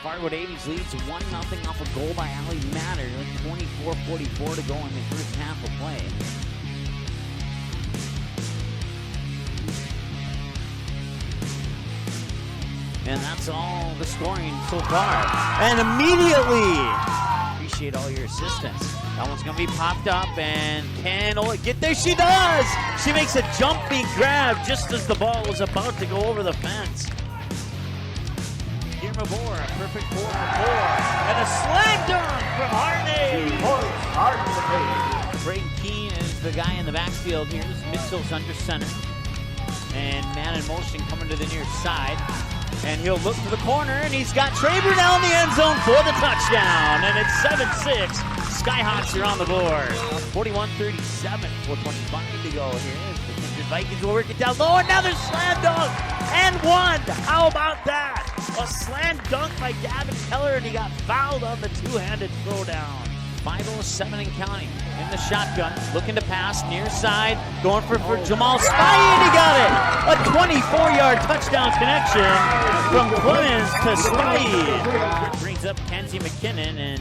Fargood 80s leads 1-0 off a goal by Ali Matter. 24:44 to go in the first half of play. And that's all the scoring so far. And immediately, appreciate all your assistance. That one's going to be popped up, and can Ola get there? She does! She makes a jumping grab just as the ball was about to go over the fence. Guillermo Boer, a perfect 4-4. And a slam dunk from Harney. Braden Keene is the guy in the backfield here. Mitchell's under center. And man in motion coming to the near side. And he'll look to the corner, and he's got Trey Brunell in the end zone for the touchdown. And it's 7-6. Skyhawks are on the board. 41-37, 4:25 to go here. The Vikings will work it down low. Another slam dunk and one. How about that? A slam dunk by Gavin Keller, and he got fouled on the two-handed throwdown. 5:07 and counting in the shotgun, looking to pass near side, going for Jamal Spy, and he got it! A 24-yard touchdown connection from Clemens to Spy. Brings up Kenzie McKinnon, and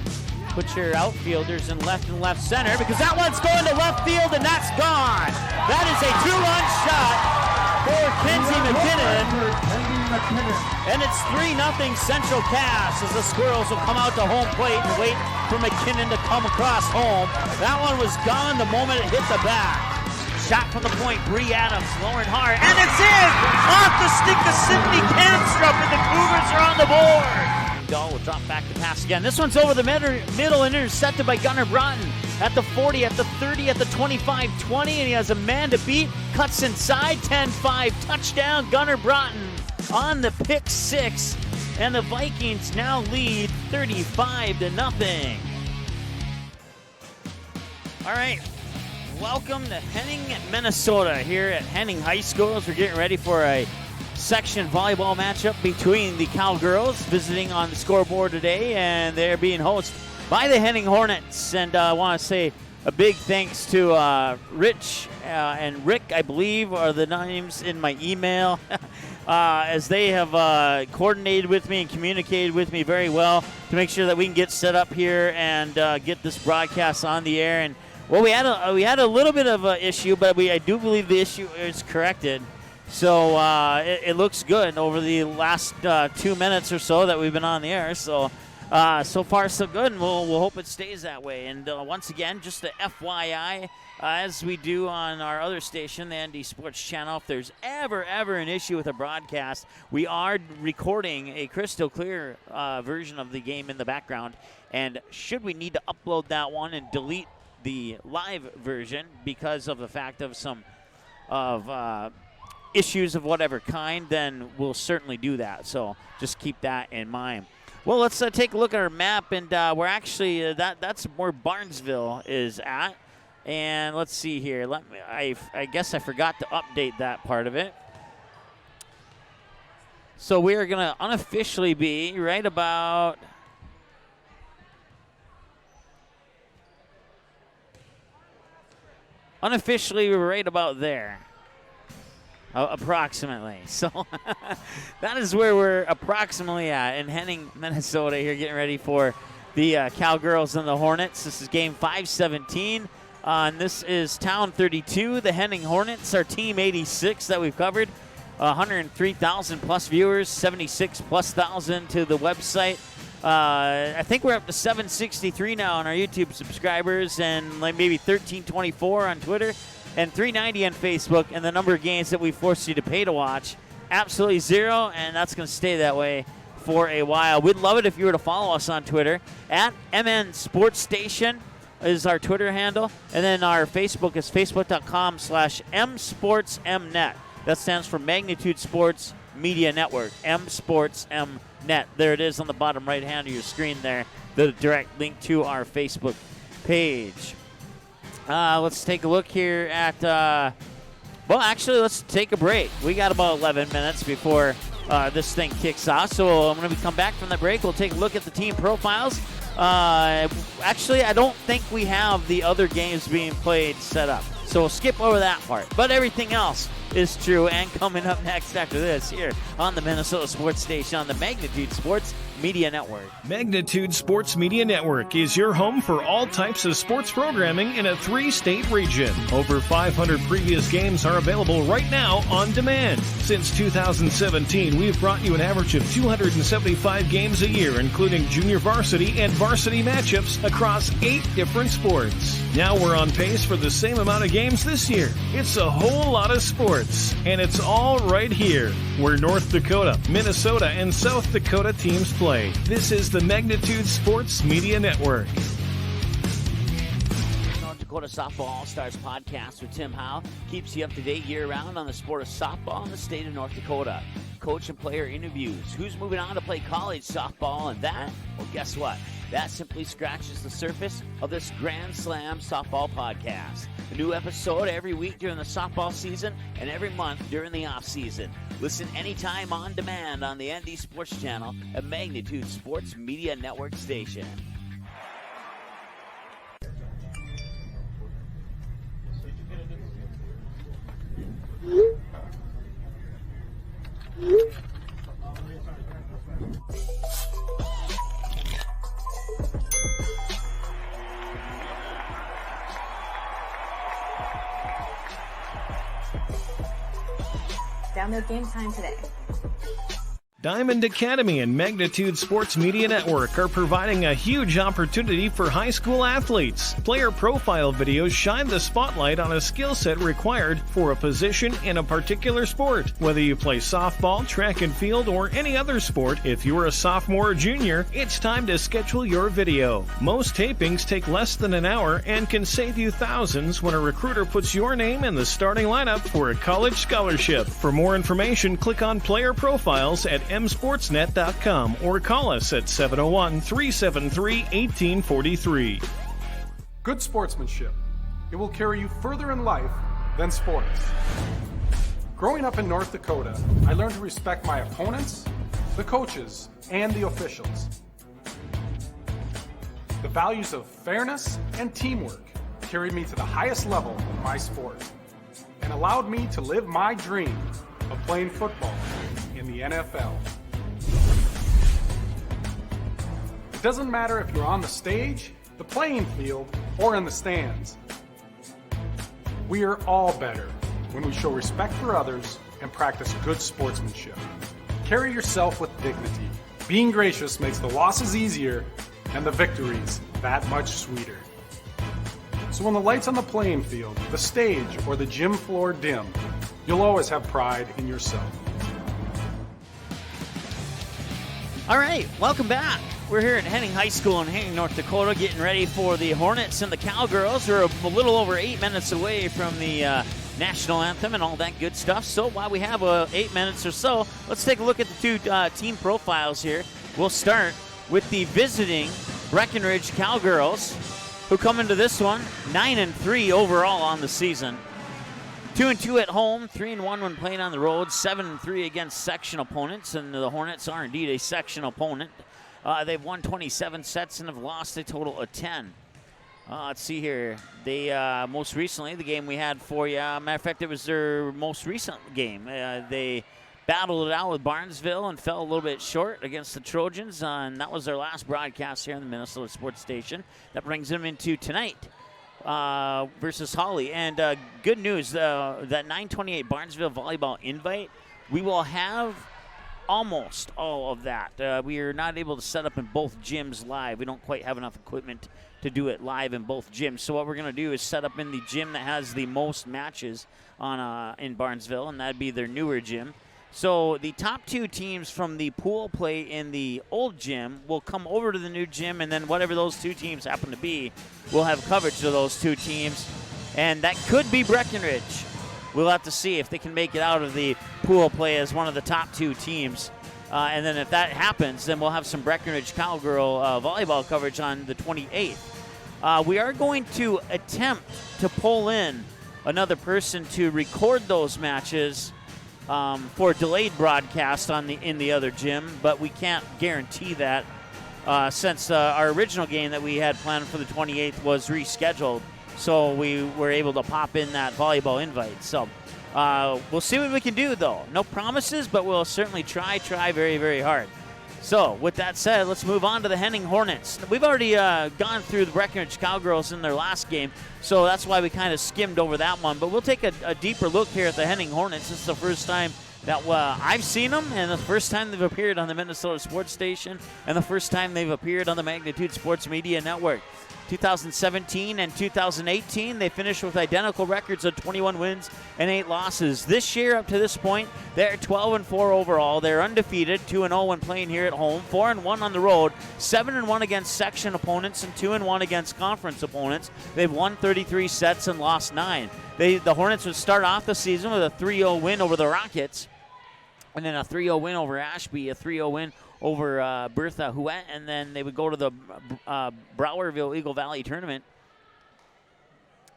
put your outfielders in left and left center, because that one's going to left field, and that's gone! That is a two-run shot for Kenzie McKinnon. And it's 3-0 Central Cass as the Squirrels will come out to home plate and wait for McKinnon to come across home. That one was gone the moment it hit the back. Shot from the point, Bree Adams, Lauren Hart, and it's in! Off the stick of Sydney Kamstrup, and the Cougars are on the board. Dahl will drop back to pass again. This one's over the middle and intercepted by Gunnar Broughton. At the 40, at the 30, at the 25-20, and he has a man to beat. Cuts inside, 10-5, touchdown, Gunnar Broughton on the pick six. And the Vikings now lead 35-0. All right, welcome to Henning, Minnesota, here at Henning High School as we're getting ready for a section volleyball matchup between the Cowgirls visiting on the scoreboard today, and they're being hosted by the Henning Hornets. And I want to say a big thanks to Rich and Rick, I believe, are the names in my email, as they have coordinated with me and communicated with me very well to make sure that we can get set up here and get this broadcast on the air. And well, we had a little bit of an issue, but I do believe the issue is corrected. So it looks good over the last 2 minutes or so that we've been on the air. So so far so good, and we'll hope it stays that way. And once again, just a FYI, as we do on our other station, the ND Sports Channel, if there's ever an issue with a broadcast, we are recording a crystal clear version of the game in the background. And should we need to upload that one and delete the live version because of the fact of some issues of whatever kind, then we'll certainly do that. So just keep that in mind. Well, let's take a look at our map, and we're actually that's where Barnesville is at. And let's see here. I guess I forgot to update that part of it. So we are going to unofficially be right about we're right about there. Approximately. So that is where we're approximately at in Henning, Minnesota, here getting ready for the Cowgirls and the Hornets. This is game 517. And this is Town 32, the Henning Hornets, our Team 86 that we've covered. 103,000 plus viewers, 76 plus thousand to the website. I think we're up to 763 now on our YouTube subscribers, and like maybe 1324 on Twitter. And 390 on Facebook, and the number of games that we forced you to pay to watch, absolutely zero, and that's going to stay that way for a while. We'd love it if you were to follow us on Twitter. At MN Sports Station is our Twitter handle, and then our Facebook is facebook.com/msportsmnet. That stands for Magnitude Sports Media Network, msportsmnet. There it is on the bottom right hand of your screen there, the direct link to our Facebook page. Let's take a look here at, well, actually, let's take a break. We got about 11 minutes before this thing kicks off. So I'm going to come back from the break. We'll take a look at the team profiles. Actually, I don't think we have the other games being played set up. So we'll skip over that part. But everything else is true. And coming up next after this here on the Minnesota Sports Station on the Magnitude Sports Media Network. Magnitude Sports Media Network is your home for all types of sports programming in a 3-state region. Over 500 previous games are available right now on demand. Since 2017, we've brought you an average of 275 games a year, including junior varsity and varsity matchups across 8 different sports. Now we're on pace for the same amount of games this year. It's a whole lot of sports, and it's all right here, where North Dakota, Minnesota, and South Dakota teams play. This is the Magnitude Sports Media Network. North Dakota Softball All-Stars podcast with Tim Howe keeps you up to date year-round on the sport of softball in the state of North Dakota. Coach and player interviews, who's moving on to play college softball, and that, well, guess what? That simply scratches the surface of this Grand Slam softball podcast. A new episode every week during the softball season and every month during the off-season. Listen anytime on demand on the ND Sports Channel, a Magnitude Sports Media Network station. Download Game Time today. Diamond Academy and Magnitude Sports Media Network are providing a huge opportunity for high school athletes. Player profile videos shine the spotlight on a skill set required for a position in a particular sport. Whether you play softball, track and field, or any other sport, if you're a sophomore or junior, it's time to schedule your video. Most tapings take less than an hour and can save you thousands when a recruiter puts your name in the starting lineup for a college scholarship. For more information, click on Player Profiles at msportsnet.com or call us at 701-373-1843. Good sportsmanship. It will carry you further in life than sports. Growing up in North Dakota, I learned to respect my opponents, the coaches, and the officials. The values of fairness and teamwork carried me to the highest level in my sport and allowed me to live my dream of playing football in the NFL. It doesn't matter if you're on the stage, the playing field, or in the stands. We are all better when we show respect for others and practice good sportsmanship. Carry yourself with dignity. Being gracious makes the losses easier and the victories that much sweeter. So when the lights on the playing field, the stage, or the gym floor dim, you'll always have pride in yourself. All right, welcome back. We're here at Henning High School in Henning, North Dakota, getting ready for the Hornets and the Cowgirls. We're a little over 8 minutes away from the national anthem and all that good stuff. So while we have 8 minutes or so, let's take a look at the two team profiles here. We'll start with the visiting Breckenridge Cowgirls, who come into this one 9-3 overall on the season. 2-2 at home, 3-1 when playing on the road, 7-3 against section opponents, and the Hornets are indeed a section opponent. They've won 27 sets and have lost a total of 10. Let's see here. They most recently, the game we had for you, matter of fact, it was their most recent game. They battled it out with Barnesville and fell a little bit short against the Trojans, and that was their last broadcast here in the Minnesota Sports Station. That brings them into tonight. Versus Holly. And good news, that 928 Barnesville Volleyball invite, we will have almost all of that. We are not able to set up in both gyms live. We don't quite have enough equipment to do it live in both gyms. So what we're going to do is set up in the gym that has the most matches on in Barnesville, and that'd be their newer gym. So the top two teams from the pool play in the old gym will come over to the new gym, and then whatever those two teams happen to be, we'll have coverage of those two teams. And that could be Breckenridge. We'll have to see if they can make it out of the pool play as one of the top two teams. And then if that happens, then we'll have some Breckenridge Cowgirl volleyball coverage on the 28th. We are going to attempt to pull in another person to record those matches for delayed broadcast in the other gym, but we can't guarantee that since our original game that we had planned for the 28th was rescheduled, so we were able to pop in that volleyball invite. So we'll see what we can do, though. No promises, but we'll certainly try very, very hard. So, with that said, let's move on to the Henning Hornets. We've already gone through the Breckenridge Cowgirls in their last game, so that's why we kind of skimmed over that one. But we'll take a deeper look here at the Henning Hornets. This is the first time that I've seen them, and the first time they've appeared on the Minnesota Sports Station, and the first time they've appeared on the Magnitude Sports Media Network. 2017 and 2018, they finished with identical records of 21 wins and 8 losses. This year, up to this point, they're 12-4 overall. They're undefeated, 2-0 when playing here at home, 4-1 on the road, 7-1 against section opponents, and 2-1 against conference opponents. They've won 33 sets and lost 9. The Hornets would start off the season with a 3-0 win over the Rockets, and then a 3-0 win over Ashby, a 3-0 win over Bertha Huet, and then they would go to the Browerville Eagle Valley tournament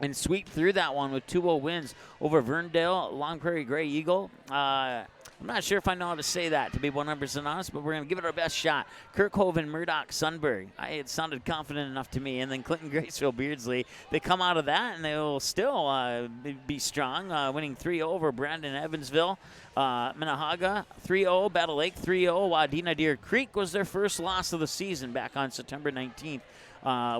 and sweep through that one with 2-0 wins over Verndale, Long Prairie Gray Eagle. I'm not sure if I know how to say that, to be 100% honest, but we're going to give it our best shot. Kirkhoven, Murdoch, Sunbury. It sounded confident enough to me. And then Clinton, Graceville, Beardsley. They come out of that, and they will still be strong, winning 3-0 over Brandon, Evansville. Minnehaha, 3-0. Battle Lake, 3-0. Wadena Deer Creek was their first loss of the season back on September 19th.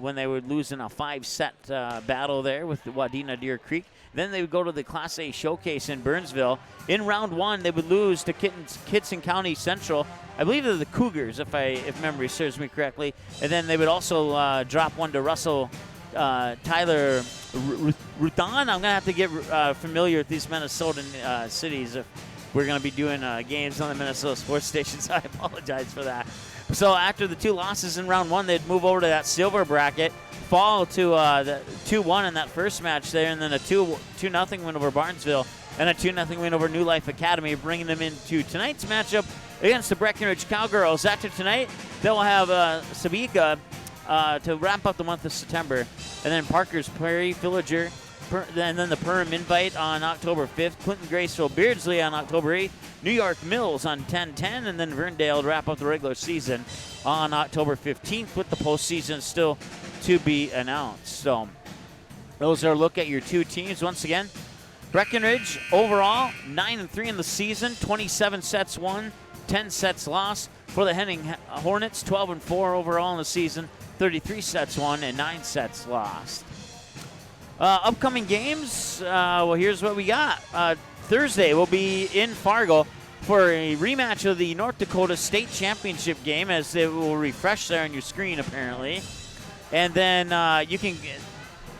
When they would lose in a 5-set battle there with the Wadena Deer Creek. Then they would go to the Class A Showcase in Burnsville. In round 1, they would lose to Kitson County Central. I believe they're the Cougars, if memory serves me correctly. And then they would also drop one to Russell Tyler Ruthan. I'm going to have to get familiar with these Minnesotan cities if we're going to be doing games on the Minnesota Sports Station, so I apologize for that. So after the 2 losses in round 1, they'd move over to that silver bracket, fall to the 2-1 in that first match there, and then a 2-0 win over Barnesville and a 2-0 win over New Life Academy, bringing them into tonight's matchup against the Breckenridge Cowgirls. After tonight, they'll have Sabika to wrap up the month of September, and then Parker's Prairie, Villager, and then the Perham Invite on October 5th, Clinton Graceville Beardsley on October 8th, New York Mills on 10-10, and then Verndale to wrap up the regular season on October 15th, with the postseason still to be announced. So those are a look at your 2 teams. Once again, Breckenridge overall 9-3 in the season, 27 sets won, 10 sets lost. For the Henning Hornets, 12-4 overall in the season, 33 sets won and 9 sets lost. Upcoming games, well, here's what we got. Thursday, we'll be in Fargo for a rematch of the North Dakota State Championship game, as it will refresh there on your screen, apparently. And then you can,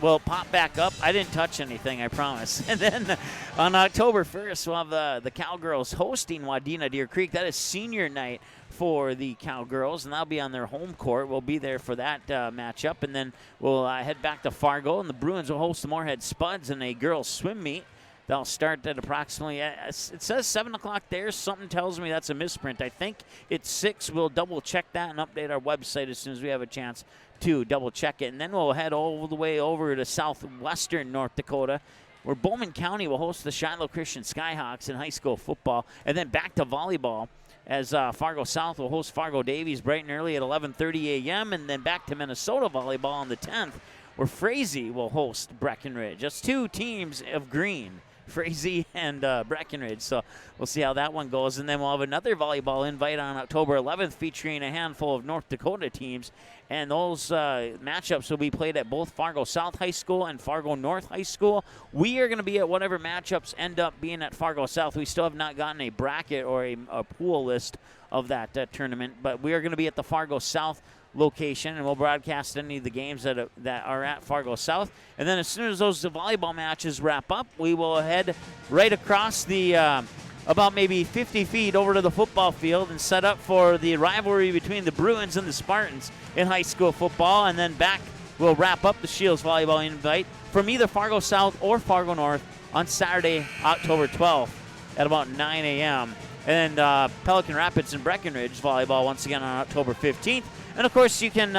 pop back up. I didn't touch anything, I promise. And then on October 1st, we'll have the Cowgirls hosting Wadena Deer Creek. That is senior night for the Cowgirls, and that'll be on their home court. We'll be there for that matchup, and then we'll head back to Fargo, and the Bruins will host the Moorhead Spuds in a girls' swim meet. They'll start at approximately, it says 7 o'clock there. Something tells me that's a misprint. I think it's 6. We'll double-check that and update our website as soon as we have a chance to double-check it. And then we'll head all the way over to southwestern North Dakota, where Bowman County will host the Shiloh Christian Skyhawks in high school football, and then back to volleyball, as Fargo South will host Fargo Davies bright and early at 11:30 a.m., and then back to Minnesota volleyball on the 10th, where Frazee will host Breckenridge. That's 2 teams of green, Frazee and Breckenridge. So we'll see how that one goes. And then we'll have another volleyball invite on October 11th featuring a handful of North Dakota teams. And those matchups will be played at both Fargo South High School and Fargo North High School. We are going to be at whatever matchups end up being at Fargo South. We still have not gotten a bracket or a pool list of that tournament, but we are going to be at the Fargo South location, and we'll broadcast any of the games that are at Fargo South. And then as soon as those volleyball matches wrap up, we will head right across the about maybe 50 feet over to the football field and set up for the rivalry between the Bruins and the Spartans in high school football. And then back, we'll wrap up the Shields volleyball invite from either Fargo South or Fargo North on Saturday, October 12th at about 9 a.m. And Pelican Rapids and Breckenridge volleyball once again on October 15th. And, of course, you can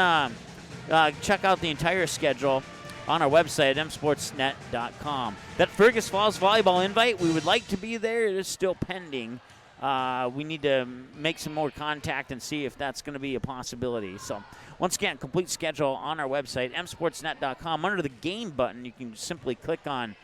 check out the entire schedule on our website at msportsnet.com. That Fergus Falls volleyball invite, we would like to be there. It is still pending. We need to make some more contact and see if that's going to be a possibility. So, once again, complete schedule on our website, msportsnet.com. Under the game button, you can simply click on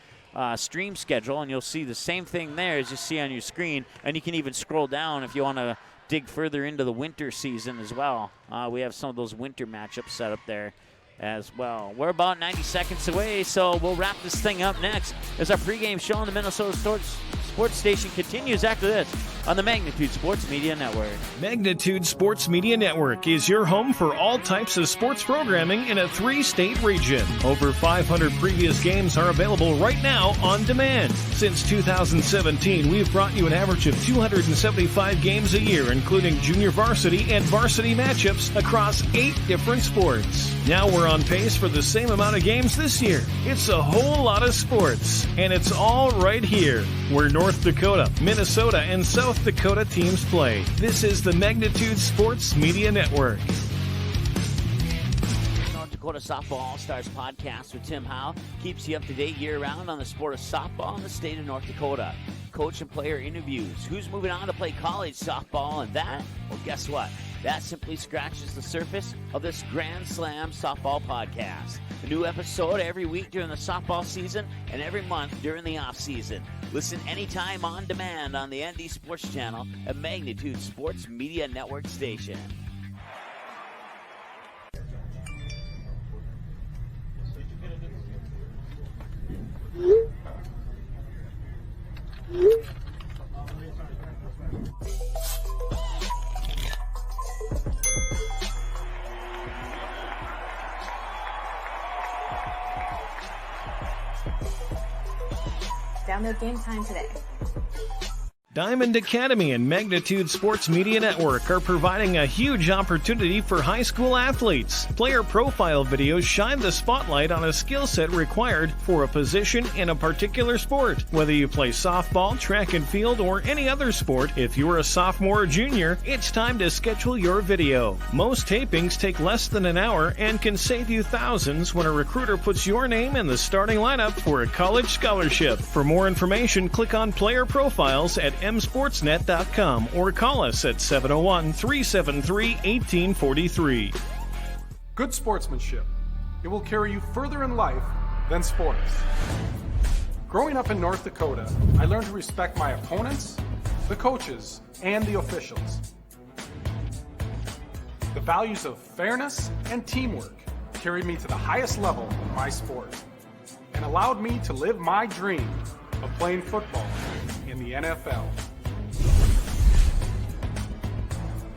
stream schedule, and you'll see the same thing there as you see on your screen. And you can even scroll down if you want to dig further into the winter season as well. We have some of those winter matchups set up there as well. We're about 90 seconds away, so we'll wrap this thing up next as our pregame show on the Minnesota Sports Station continues after this on the Magnitude Sports Media Network. Magnitude Sports Media Network is your home for all types of sports programming in a 3-state region. Over 500 previous games are available right now on demand. Since 2017, we've brought you an average of 275 games a year, including junior varsity and varsity matchups across 8 different sports. Now we're on pace for the same amount of games this year. It's a whole lot of sports, and it's all right here, where North Dakota, Minnesota, and South Dakota teams play. This is the Magnitude Sports Media Network. North Dakota Softball All-Stars podcast with Tim Howe keeps you up to date year-round on the sport of softball in the state of North Dakota. Coach and player interviews, who's moving on to play college softball, and that, well, guess what? That simply scratches the surface of this Grand Slam softball podcast. A new episode every week during the softball season and every month during the off-season. Listen anytime on demand on the ND Sports Channel at Magnitude Sports Media Network Station. Download Game Time today. Diamond Academy and Magnitude Sports Media Network are providing a huge opportunity for high school athletes. Player profile videos shine the spotlight on a skill set required for a position in a particular sport. Whether you play softball, track and field, or any other sport, if you're a sophomore or junior, it's time to schedule your video. Most tapings take less than an hour and can save you thousands when a recruiter puts your name in the starting lineup for a college scholarship. For more information, click on Player Profiles at msportsnet.com or call us at 701-373-1843. Good sportsmanship. It will carry you further in life than sports. Growing up in North Dakota, I learned to respect my opponents, the coaches, and the officials. The values of fairness and teamwork carried me to the highest level in my sport and allowed me to live my dream of playing football in the NFL.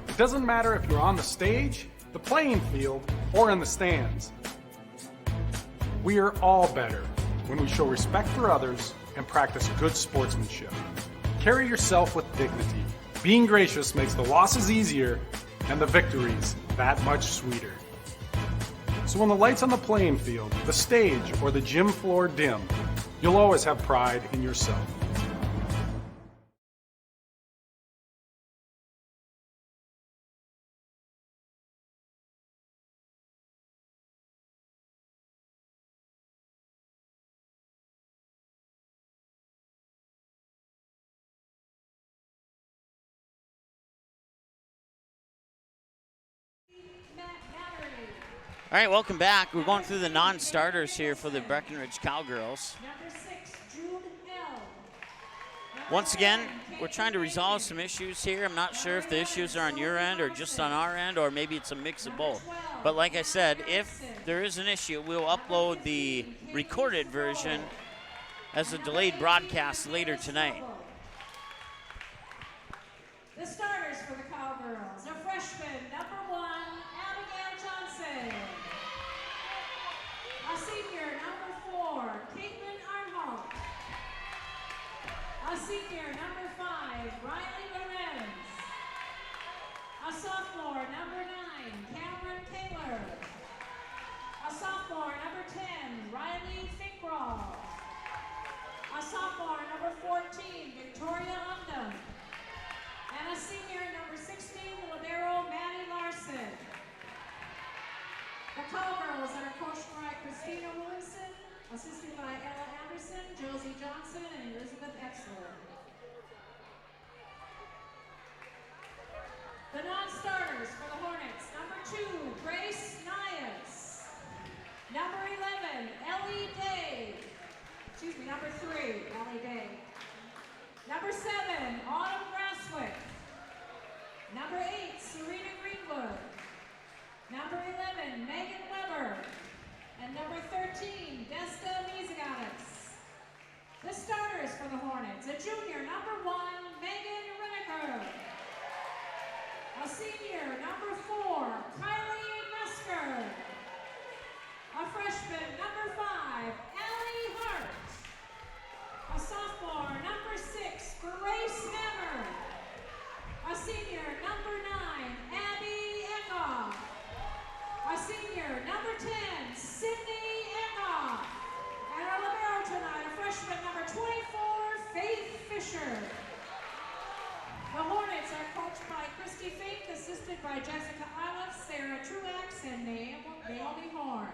It doesn't matter if you're on the stage, the playing field, or in the stands. We are all better when we show respect for others and practice good sportsmanship. Carry yourself with dignity. Being gracious makes the losses easier and the victories that much sweeter. So when the lights on the playing field, the stage, or the gym floor dim, you'll always have pride in yourself. All right, welcome back. We're going through the non-starters here for the Breckenridge Cowgirls. Once again, we're trying to resolve some issues here. I'm not sure if the issues are on your end or just on our end, or maybe it's a mix of both. But like I said, if there is an issue, we'll upload the recorded version as a delayed broadcast later tonight. The starters for the Cowgirls are freshman number 1, Abigail Johnson. A senior number 4, Caitlin Arnholt. A senior number 5, Riley Lorenz. A sophomore number 9, Cameron Taylor. A sophomore number 10, Riley Finkraw. A sophomore number 14, Victoria Undum. And a senior number 16, libero Maddie Larson. The Cowgirls are coached by Christina Williamson, assisted by Ella Anderson, Josie Johnson, and Elizabeth Exler. The non-starters for the Hornets, number 2, Grace Nias. Number 11, Ellie Day. Number 3, Ellie Day. Number 7, Autumn Grasswick. Number 8, Serena Greenwood. Number 11, Megan Weber. And number 13, Desta Mizagatis. The starters for the Hornets, a junior, number 1, Megan Reneker. A senior, number 4, Kylie Mesker. A freshman, number 5, Allie Hart. A sophomore, number 6, Grace Hammer. A senior, number 9, Abby Eckhoff. A senior, number 10, Sydney Eckhoff. And our libero tonight, a freshman, number 24, Faith Fisher. The Hornets are coached by Christy Fink, assisted by Jessica Iliff, Sarah Truax, and Naomi Horn.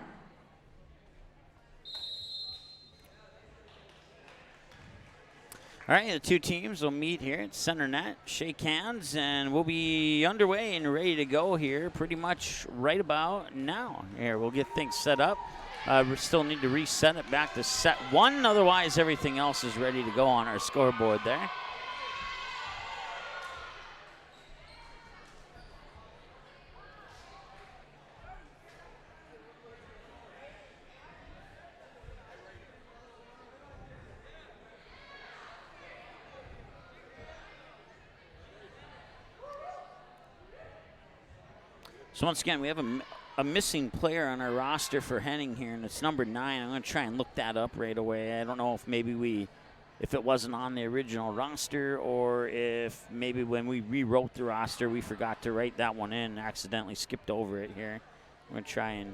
All right, the two teams will meet here at center net, shake hands, and we'll be underway and ready to go here pretty much right about now. Here, we'll get things set up. We still need to reset it back to set 1. Otherwise, everything else is ready to go on our scoreboard there. So once again, we have a missing player on our roster for Henning here, and it's number 9. I'm going to try and look that up right away. I don't know if maybe if it wasn't on the original roster, or if maybe when we rewrote the roster, we forgot to write that one in and accidentally skipped over it here. I'm going to try and...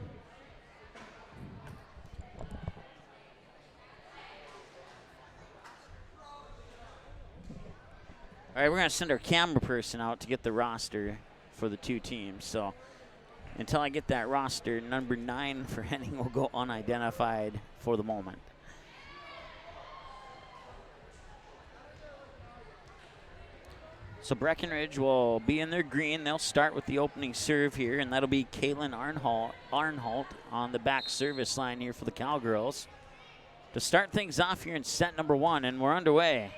All right, we're going to send our camera person out to get the roster for the two teams. So until I get that roster, number 9 for Henning will go unidentified for the moment. So Breckenridge will be in their green. They'll start with the opening serve here, and that'll be Kaylin Arnholt on the back service line here for the Cowgirls to start things off here in set number 1, and we're underway.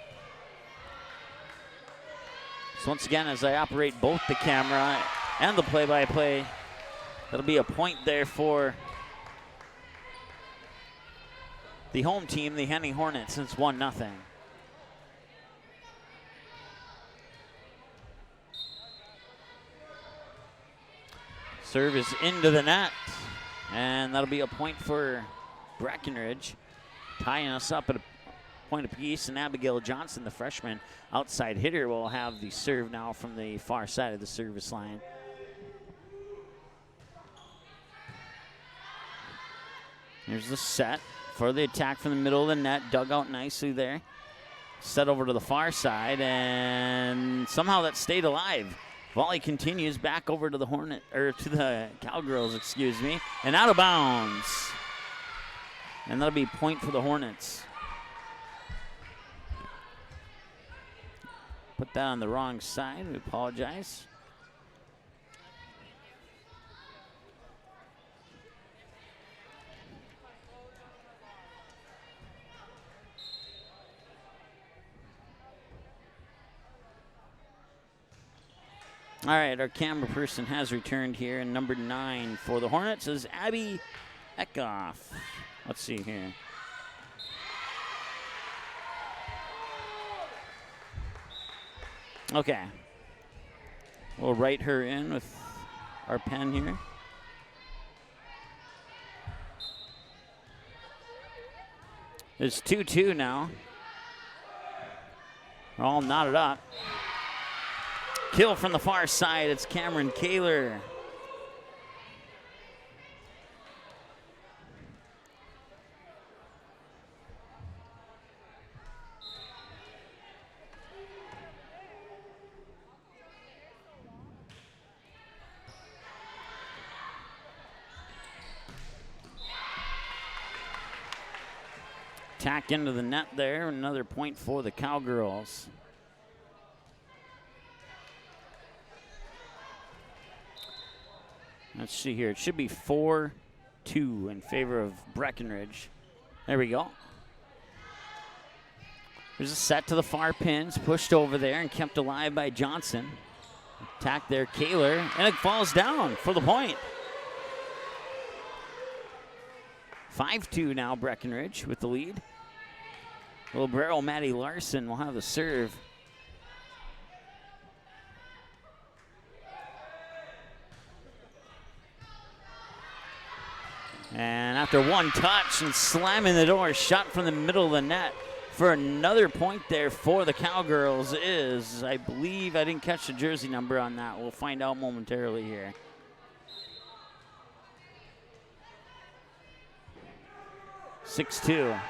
So once again, as I operate both the camera and the play-by-play, that'll be a point there for the home team, the Henning Hornets, since 1-0. Serve is into the net, and that'll be a point for Breckenridge, tying us up at a point apiece. And Abigail Johnson, the freshman outside hitter, will have the serve now from the far side of the service line. Here's the set for the attack from the middle of the net, dug out nicely there. Set over to the far side, and somehow that stayed alive. Volley continues back over to the to the Cowgirls, excuse me, and out of bounds. And that'll be point for the Hornets. Put that on the wrong side. We apologize. All right, our camera person has returned here, and number 9 for the Hornets is Abby Eckhoff. Let's see here. Okay. We'll write her in with our pen here. It's 2-2 now. We're all knotted up. Kill from the far side. It's Cameron Kaler. Tacked into the net there. Another point for the Cowgirls. Let's see here. It should be 4-2 in favor of Breckenridge. There we go. There's a set to the far pins, pushed over there and kept alive by Johnson. attack there, Kaler, and it falls down for the point. 5-2 now, Breckenridge with the lead. Libero Maddie Larson will have the serve. And after one touch and slamming the door shut from the middle of the net for another point there for the Cowgirls is, I believe, I didn't catch the jersey number on that. We'll find out momentarily here. (6-2).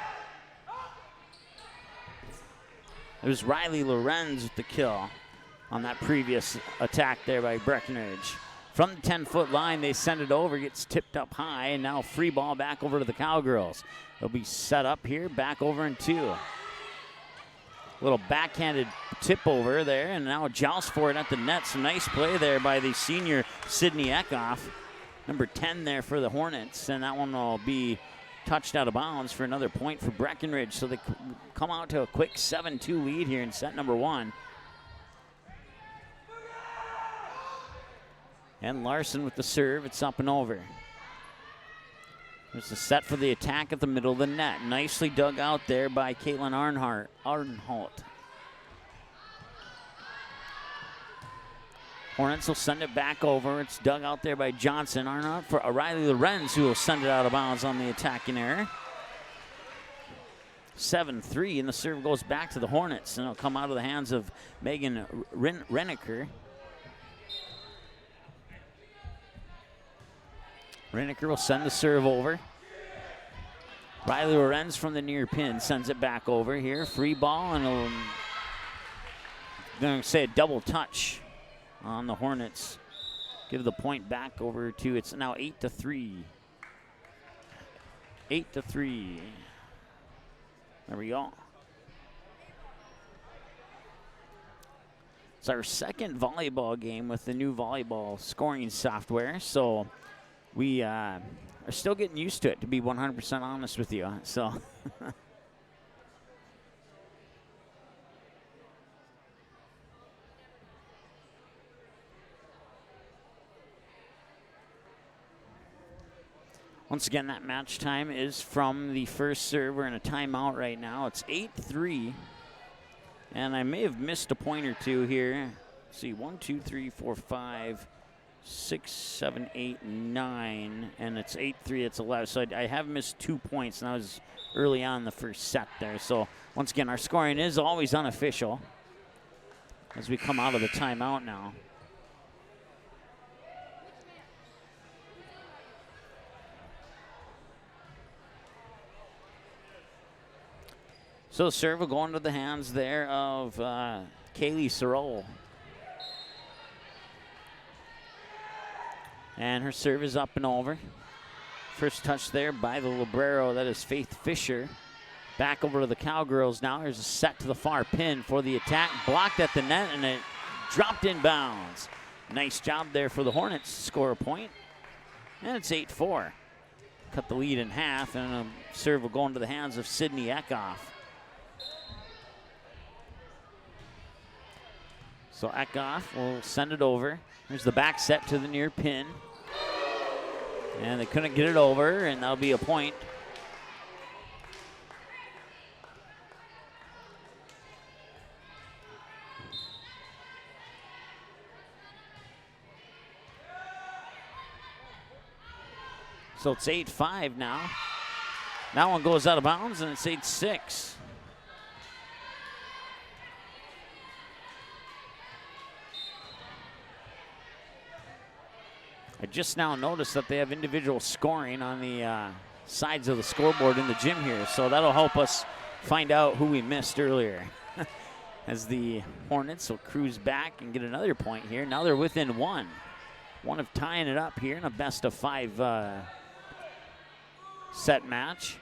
It was Riley Lorenz with the kill on that previous attack there by Breckenridge. From the 10-foot line, they send it over, gets tipped up high, and now free ball back over to the Cowgirls. They'll be set up here, back over in 2. Little backhanded tip over there, and now a joust for it at the net. Some nice play there by the senior Sydney Eckhoff, number 10 there for the Hornets, and that one will be touched out of bounds for another point for Breckenridge. So they come out to a quick 7-2 lead here in set number 1. And Larson with the serve, it's up and over. There's the set for the attack at the middle of the net. Nicely dug out there by Caitlin Arnholt. Hornets will send it back over. It's dug out there by Johnson. Arnholt for Riley Lorenz, who will send it out of bounds on the attacking error. 7-3, and the serve goes back to the Hornets, and it'll come out of the hands of Megan Renneker. Renneker will send the serve over. Riley Lorenz from the near pin sends it back over here. Free ball, and I'm going to say a double touch on the Hornets. Give the point back over to, it's now 8-3. 8-3. There we go. It's our second volleyball game with the new volleyball scoring software, so we are still getting used to it, to be 100% honest with you. So once again, that match time is from the first serve. We're in a timeout right now. It's 8-3, and I may have missed a point or two here. Let's see, 1, 2, 3, 4, 5, 6, 7, 8, 9, and it's 8-3. It's 11. So I have missed 2 points, and that was early on in the first set there. So once again, our scoring is always unofficial as we come out of the timeout now. So the serve will go into the hands there of Kaylee Sorrell. And her serve is up and over. First touch there by the libero, that is Faith Fisher. Back over to the Cowgirls now. There's a set to the far pin for the attack. Blocked at the net, and it dropped in bounds. Nice job there for the Hornets to score a point. And it's 8-4. Cut the lead in half, and a serve will go into the hands of Sydney Eckhoff. So Eckhoff will send it over. There's the back set to the near pin. And they couldn't get it over, and that'll be a point. So it's 8-5 now. That one goes out of bounds, and it's 8-6. I just now noticed that they have individual scoring on the sides of the scoreboard in the gym here, so that'll help us find out who we missed earlier. As the Hornets will cruise back and get another point here. Now they're within one of tying it up here in a best-of-5 set match.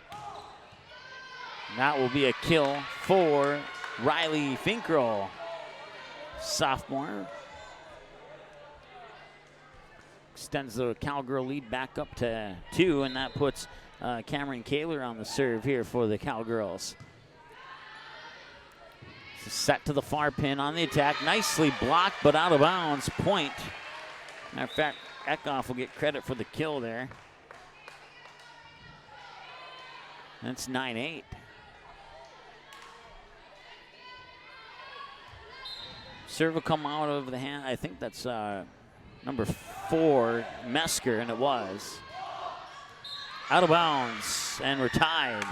And that will be a kill for Riley Finkrell, sophomore. Extends the Cowgirl lead back up to 2, and that puts Cameron Kaler on the serve here for the Cowgirls. Set to the far pin on the attack. Nicely blocked, but out of bounds. Point. Matter of fact, Eckhoff will get credit for the kill there. That's 9-8. Serve will come out of the hand. I think that's number 4, Mesker, and it was. Out of bounds, and we're tied.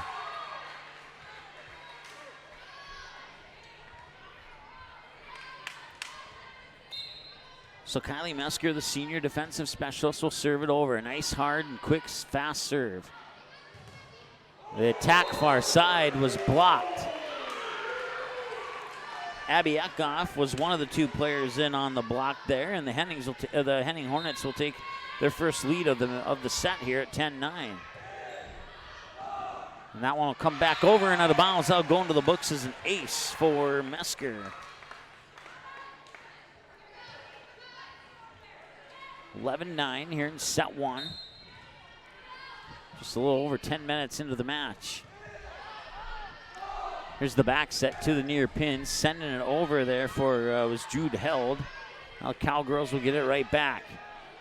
So Kylie Mesker, the senior defensive specialist, will serve it over. A nice, hard, and quick, fast serve. The attack far side was blocked. Abby Eckhoff was one of the 2 players in on the block there, and the Henning Hornets will take their first lead of the set here at 10-9. And that one will come back over and out of bounds. That'll go into the books as an ace for Mesker. 11-9 here in set 1. Just a little over 10 minutes into the match. Here's the back set to the near pin, sending it over there for was Jude Held. Now Cowgirls will get it right back.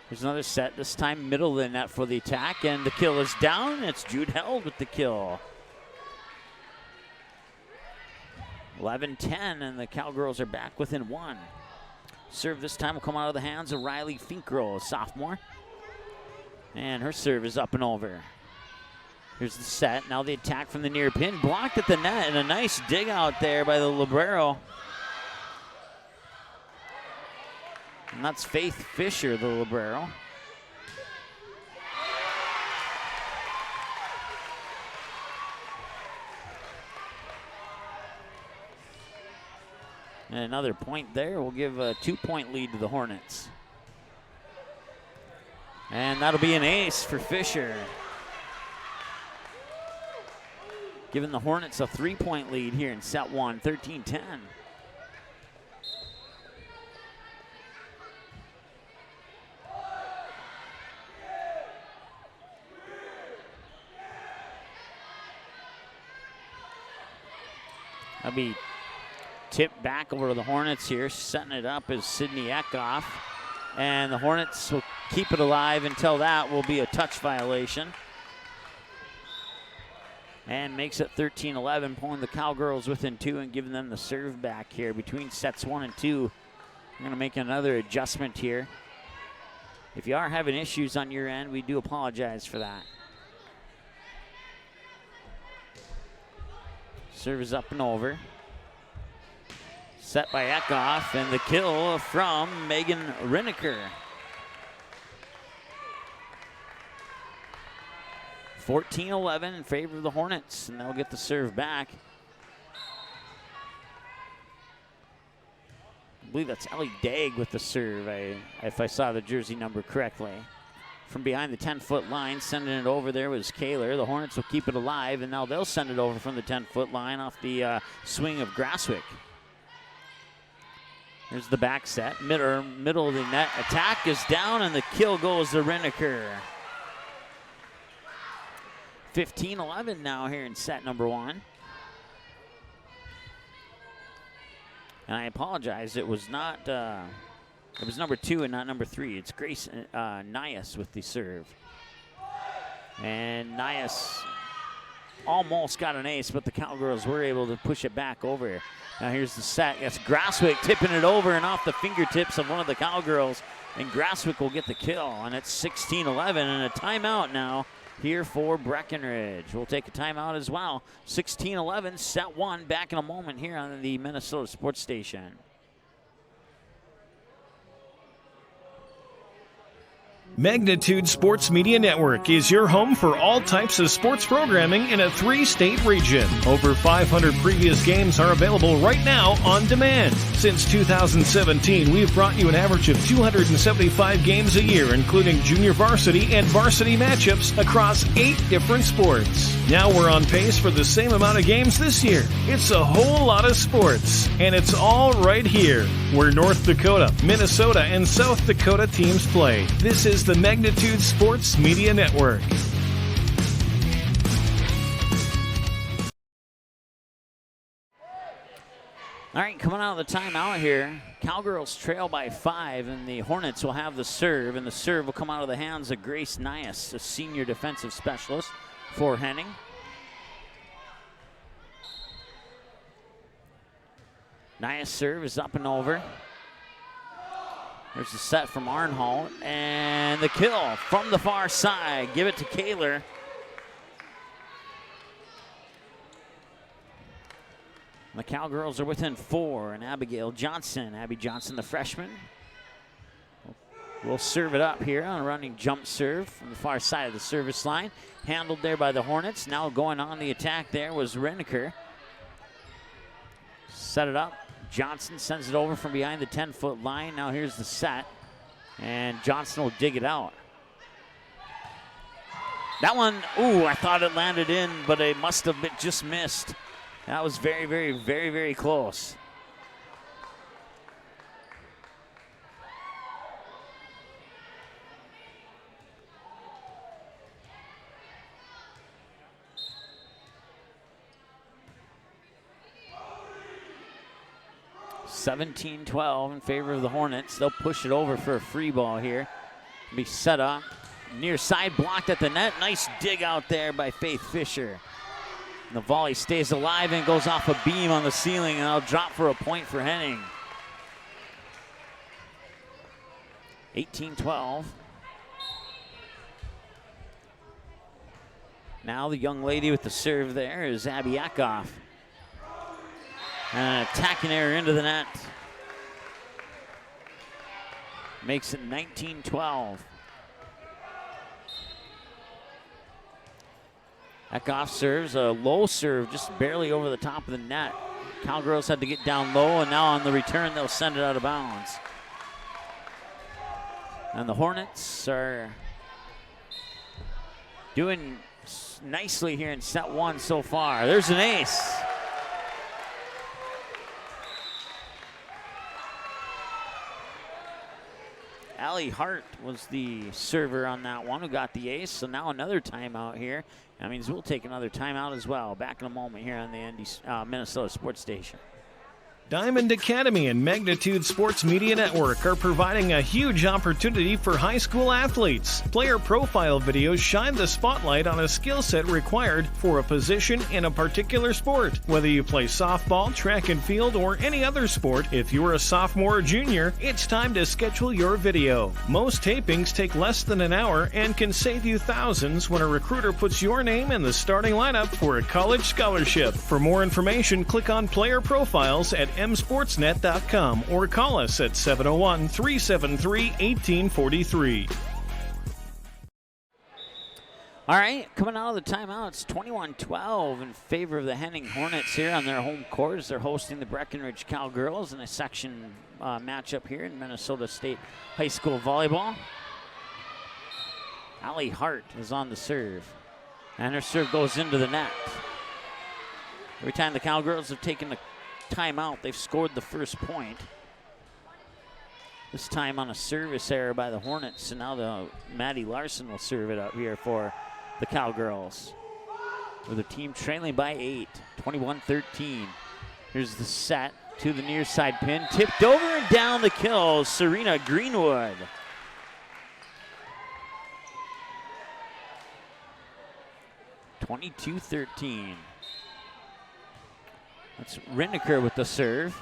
Here's another set, this time middle of the net for the attack, and the kill is down. It's Jude Held with the kill. 11-10, and the Cowgirls are back within 1. Serve this time will come out of the hands of Riley Finkrell, a sophomore. And her serve is up and over. Here's the set. Now the attack from the near pin. Blocked at the net, and a nice dig out there by the libero. And that's Faith Fisher, the libero. And another point there will give a 2-point lead to the Hornets. And that'll be an ace for Fisher, giving the Hornets a 3-point lead here in set 1, 13-10. That'll be tipped back over to the Hornets here. Setting it up is Sydney Eckhoff. And the Hornets will keep it alive until that will be a touch violation. And makes it 13-11, pulling the Cowgirls within 2 and giving them the serve back here between sets 1 and 2. We're going to make another adjustment here. If you are having issues on your end, we do apologize for that. Serve is up and over. Set by Eckhoff, and the kill from Megan Rinneker. 14-11 in favor of the Hornets, and they'll get the serve back. I believe that's Ellie Dagg with the serve, if I saw the jersey number correctly. From behind the 10-foot line, sending it over there was Kaler. The Hornets will keep it alive, and now they'll send it over from the 10-foot line off the swing of Grasswick. Here's the back set, middle of the net. Attack is down, and the kill goes to Rinneker. 15-11 now here in set number 1. And I apologize, it was not, it was number 2 and not number 3. It's Grace Nias with the serve. And Nias almost got an ace, but the Cowgirls were able to push it back over. Now here's the set. That's Grasswick tipping it over and off the fingertips of one of the Cowgirls. And Grasswick will get the kill. And it's 16-11 and a timeout now here for Breckenridge. We'll take a timeout as well. 16-11, set 1. Back in a moment here on the Minnesota Sports Station. Magnitude Sports Media Network is your home for all types of sports programming in a 3-state region. Over 500 previous games are available right now on demand. Since 2017, we've brought you an average of 275 games a year, including junior varsity and varsity matchups across 8 different sports. Now we're on pace for the same amount of games this year. It's a whole lot of sports, and it's all right here, where North Dakota, Minnesota, and South Dakota teams play. This is the Magnitude Sports Media Network. All right, coming out of the timeout here, Cowgirls trail by 5, and the Hornets will have the serve, and the serve will come out of the hands of Grace Nias, a senior defensive specialist for Henning. Nias' serve is up and over. There's the set from Arnholt, and the kill from the far side. Give it to Kaler. The Cowgirls are within 4, and Abby Johnson, the freshman, will serve it up here on a running jump serve from the far side of the service line. Handled there by the Hornets. Now going on the attack there was Renneker. Set it up. Johnson sends it over from behind the 10-foot line. Now here's the set, and Johnson will dig it out. That one, ooh, I thought it landed in, but it must have been just missed. That was very, very, very, very close. (17-12) in favor of the Hornets. They'll push it over for a free ball here. Be set up. Near side blocked at the net. Nice dig out there by Faith Fisher. And the volley stays alive and goes off a beam on the ceiling, and I'll drop for a point for Henning. 18-12. Now the young lady with the serve there is Abby Eckhoff. And an attacking error into the net. Makes it 19-12. Eckhoff serves a low serve, just barely over the top of the net. Cowgirls had to get down low, and now on the return, they'll send it out of bounds. And the Hornets are doing nicely here in set 1 so far. There's an ace. Allie Hart was the server on that one who got the ace. So now another timeout here. That means we'll take another timeout as well. Back in a moment here on the Minnesota Sports Station. Diamond Academy and Magnitude Sports Media Network are providing a huge opportunity for high school athletes. Player profile videos shine the spotlight on a skill set required for a position in a particular sport. Whether you play softball, track and field, or any other sport, if you're a sophomore or junior, it's time to schedule your video. Most tapings take less than an hour and can save you thousands when a recruiter puts your name in the starting lineup for a college scholarship. For more information, click on Player Profiles at msportsnet.com or call us at 701-373-1843. All right, coming out of the timeout, it's 21-12 in favor of the Henning Hornets here on their home court as they're hosting the Breckenridge Cowgirls in a section matchup here in Minnesota State High School Volleyball. Allie Hart is on the serve, and her serve goes into the net. Every time the Cowgirls have taken a timeout, they've scored the first point. This time on a service error by the Hornets, and now Maddie Larson will serve it up here for the Cowgirls, with the team trailing by 8, 21-13. Here's the set to the near side pin, tipped over and down the kill, Serena Greenwood. (22-13). That's Renneker with the serve.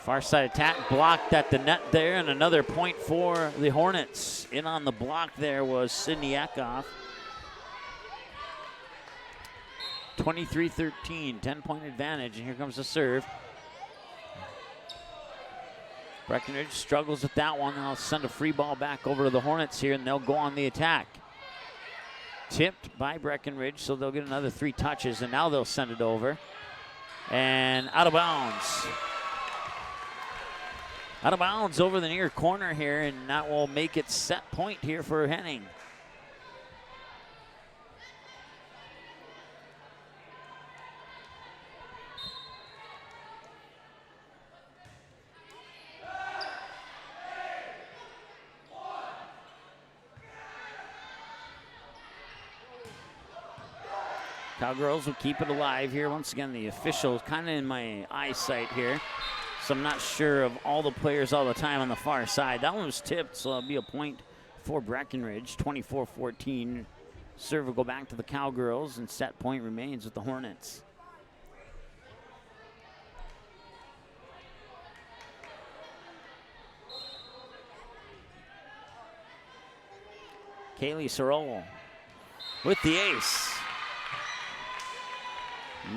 Far side attack blocked at the net there, and another point for the Hornets. In on the block there was Sydney Eckhoff. 23-13, 10-point advantage, and here comes the serve. Breckenridge struggles with that one. I'll send a free ball back over to the Hornets here, and they'll go on the attack. Tipped by Breckenridge, so they'll get another 3 touches, and now they'll send it over. And out of bounds. Out of bounds over the near corner here, and that will make it set point here for Henning. Cowgirls will keep it alive here. Once again, the official is kind of in my eyesight here, so I'm not sure of all the players all the time on the far side. That one was tipped, so it'll be a point for Breckenridge. 24-14. Serve will go back to the Cowgirls, and set point remains with the Hornets. Kaylee Sorrell with the ace.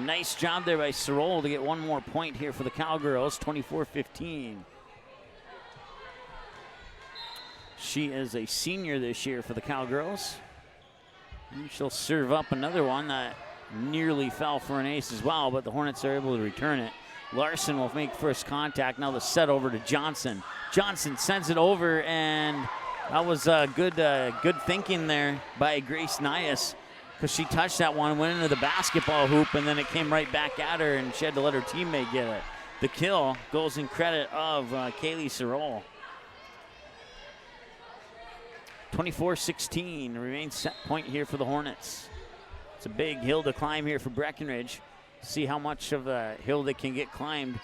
Nice job there by Sorrell to get one more point here for the Cowgirls, 24-15. She is a senior this year for the Cowgirls. And she'll serve up another one that nearly fell for an ace as well, but the Hornets are able to return it. Larson will make first contact. Now the set over to Johnson. Johnson sends it over, and that was good thinking there by Grace Nias, because she touched that one, went into the basketball hoop, and then it came right back at her, and she had to let her teammate get it. The kill goes in credit of Kaylee Sorrell. 24-16 remains set point here for the Hornets. It's a big hill to climb here for Breckenridge. See how much of a hill they can get climbed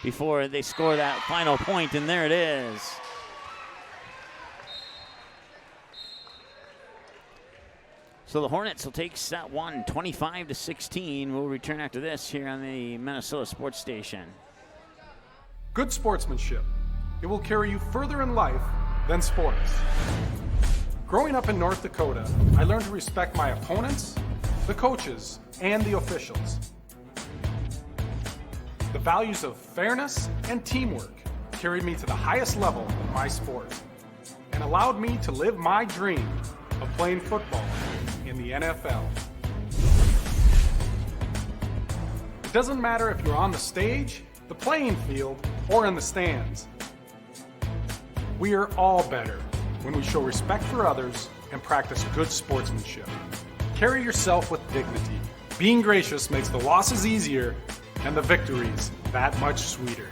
before they score that final point, and there it is. So the Hornets will take set one, 25-16. We'll return after this here on the Minnesota Sports Station. Good sportsmanship. It will carry you further in life than sports. Growing up in North Dakota, I learned to respect my opponents, the coaches, and the officials. The values of fairness and teamwork carried me to the highest level of my sport and allowed me to live my dream of playing football in the NFL. It doesn't matter if you're on the stage, the playing field, or in the stands. We are all better when we show respect for others and practice good sportsmanship. Carry yourself with dignity. Being gracious makes the losses easier and the victories that much sweeter.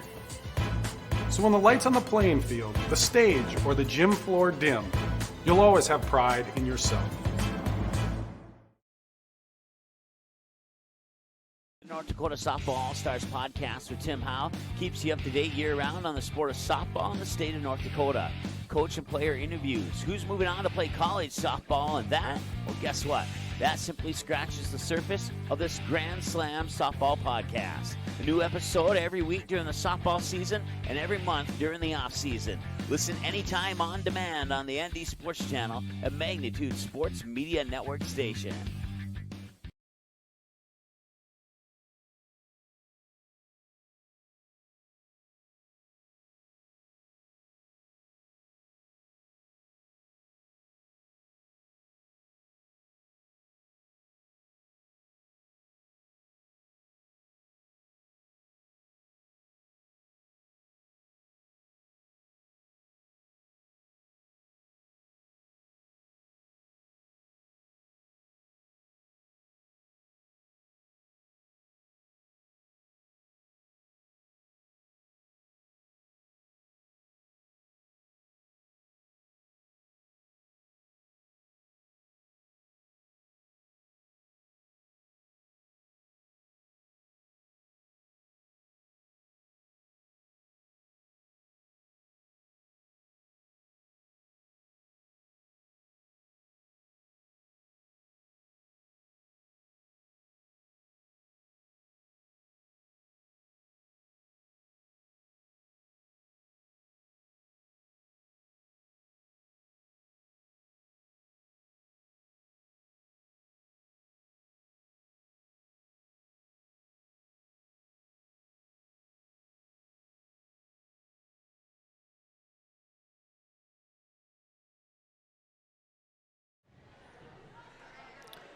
So when the lights on the playing field, the stage, or the gym floor dim, you'll always have pride in yourself. North Dakota Softball All-Stars podcast with Tim Howe keeps you up to date year-round on the sport of softball in the state of North Dakota. Coach and player interviews, who's moving on to play college softball, and that, well, guess what? That simply scratches the surface of this Grand Slam softball podcast. A new episode every week during the softball season and every month during the off-season. Listen anytime on demand on the ND Sports Channel at Magnitude Sports Media Network Station.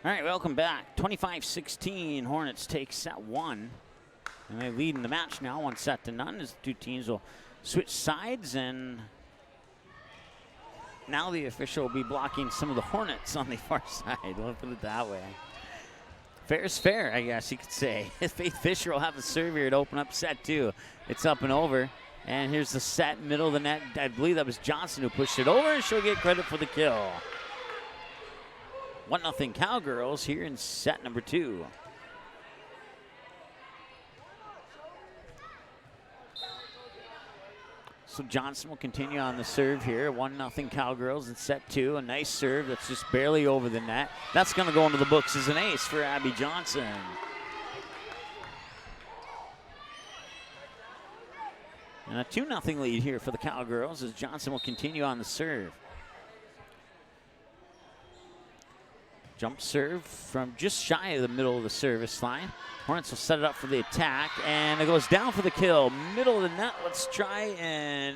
All right, welcome back. 25-16, Hornets take set one. And they lead in the match now, 1-0 as the two teams will switch sides. And now the official will be blocking some of the Hornets on the far side. We'll put it that way. Fair is fair, I guess you could say. Faith Fisher will have the serve here to open up set two. It's up and over. And here's the set, middle of the net. I believe that was Johnson who pushed it over, and she'll get credit for the kill. 1-0 Cowgirls here in set number 2. So Johnson will continue on the serve here. 1-0 Cowgirls in set 2. A nice serve that's just barely over the net. That's going to go into the books as an ace for Abby Johnson. And a 2-0 lead here for the Cowgirls as Johnson will continue on the serve. Jump serve from just shy of the middle of the service line. Hornets will set it up for the attack, and it goes down for the kill. Middle of the net, let's try, and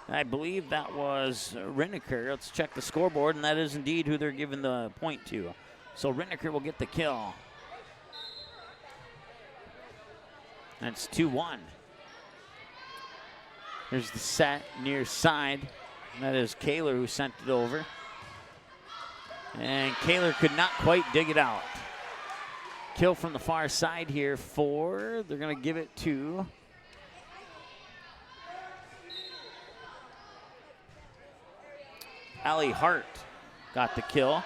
I believe that was Rinneker. Let's check the scoreboard, and that is indeed who they're giving the point to. So Rinneker will get the kill. That's 2-1. Here's the set near side. That is Kaler who sent it over. And Kaler could not quite dig it out. Kill from the far side here for, they're going to give it to Allie Hart. Got the kill.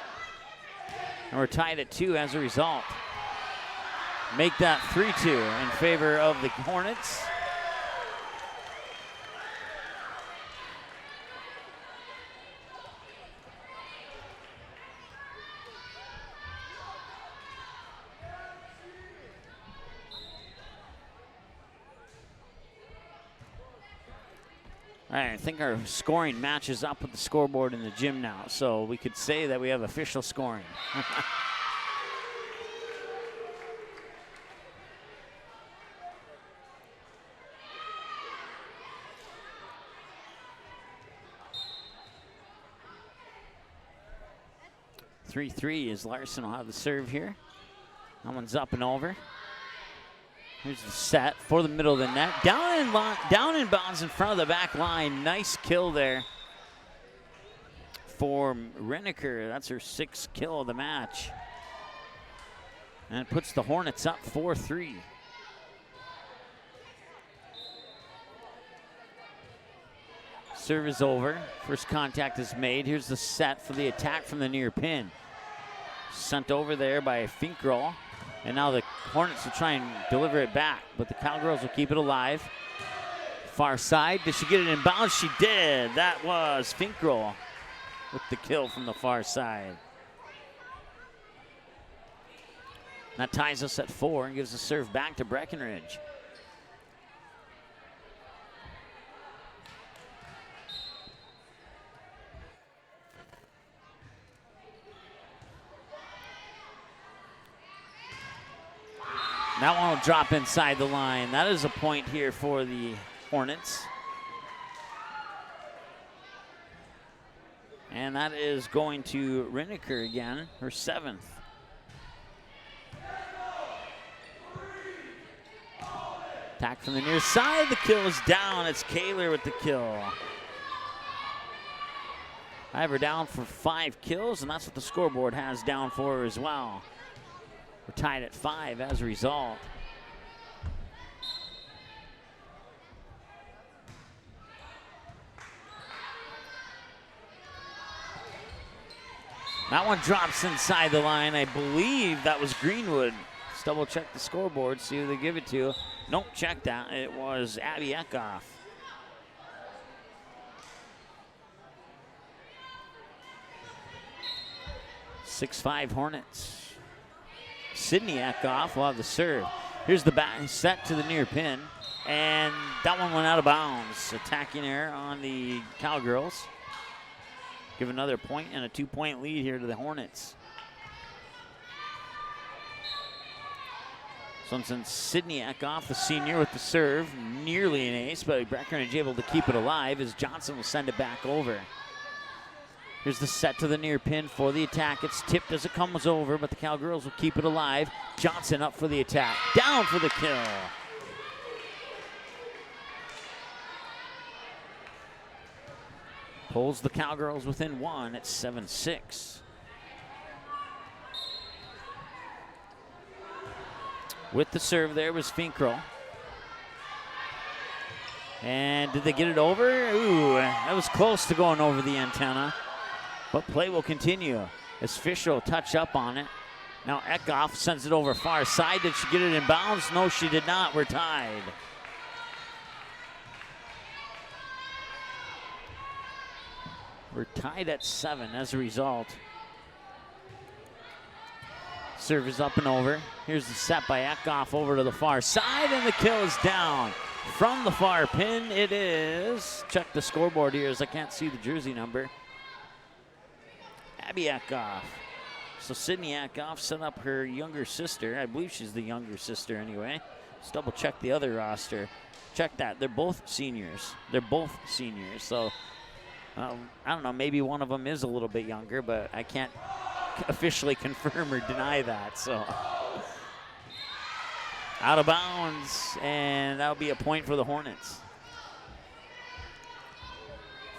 And we're tied at 2 as a result. Make that 3-2 in favor of the Hornets. All right, I think our scoring matches up with the scoreboard in the gym now, so we could say that we have official scoring. (3-3) is Larson will have the serve here. That one's up and over. Here's the set for the middle of the net. Down in bounds in front of the back line. Nice kill there for Rinneker. That's her 6th kill of the match. And it puts the Hornets up 4-3. Serve is over. First contact is made. Here's the set for the attack from the near pin. Sent over there by Finkrol. And now the Hornets will try and deliver it back, but the Cowgirls will keep it alive. Far side, did she get it in bounds? She did. That was Finkrol with the kill from the far side. That ties us at 4 and gives the serve back to Breckenridge. That one will drop inside the line. That is a point here for the Hornets. And that is going to Rinneker again, her 7th. Attack from the near side. The kill is down. It's Kaler with the kill. I have her down for 5 kills, and that's what the scoreboard has down for her as well. We're tied at 5 as a result. That one drops inside the line. I believe that was Greenwood. Let's double check the scoreboard, see who they give it to. Nope, check that. It was Abby Eckhoff. (6-5) Hornets. Sydney Eckhoff will have the serve. Here's the back set to the near pin, and that one went out of bounds. Attacking error on the Cowgirls. Give another point and a 2-point lead here to the Hornets. So since Sydney Eckhoff, the senior, with the serve, nearly an ace, but Breckenridge able to keep it alive as Johnson will send it back over. Here's the set to the near pin for the attack. It's tipped as it comes over, but the Cowgirls will keep it alive. Johnson up for the attack. Down for the kill. Pulls the Cowgirls within 1 at 7-6. With the serve there was Finkrol. And did they get it over? Ooh, that was close to going over the antenna. But play will continue. as Fisher will touch up on it. Now Eckhoff sends it over far side. Did she get it in bounds? No, she did not. We're tied. We're tied at 7 as a result. Serve is up and over. Here's the set by Eckhoff over to the far side, and the kill is down. From the far pin, it is, check the scoreboard here as I can't see the jersey number, Abby Eckhoff. So Sydney Eckhoff set up her younger sister. I believe she's the younger sister anyway. Let's double check the other roster. Check that. They're both seniors. So I don't know, maybe one of them is a little bit younger, but I can't officially confirm or deny that. So out of bounds, and that'll be a point for the Hornets.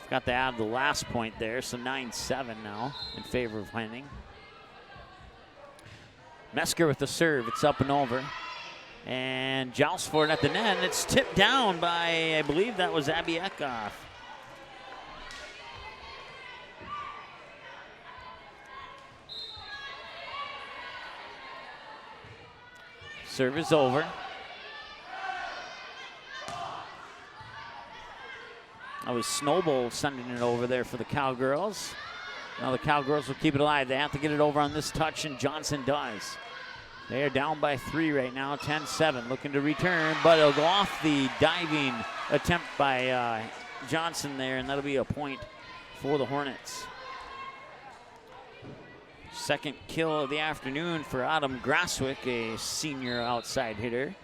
Forgot to add the last point there, so 9-7 now in favor of Henning. Mesker with the serve, it's up and over. And joust for it at the net, and it's tipped down by, I believe that was Abby Eckhoff. Serve is over. That was Snowball sending it over there for the Cowgirls. Now the Cowgirls will keep it alive. They have to get it over on this touch, and Johnson does. They are down by 3 right now, 10-7. Looking to return, but it'll go off the diving attempt by Johnson there, and that'll be a point for the Hornets. Second kill of the afternoon for Autumn Grasswick, a senior outside hitter.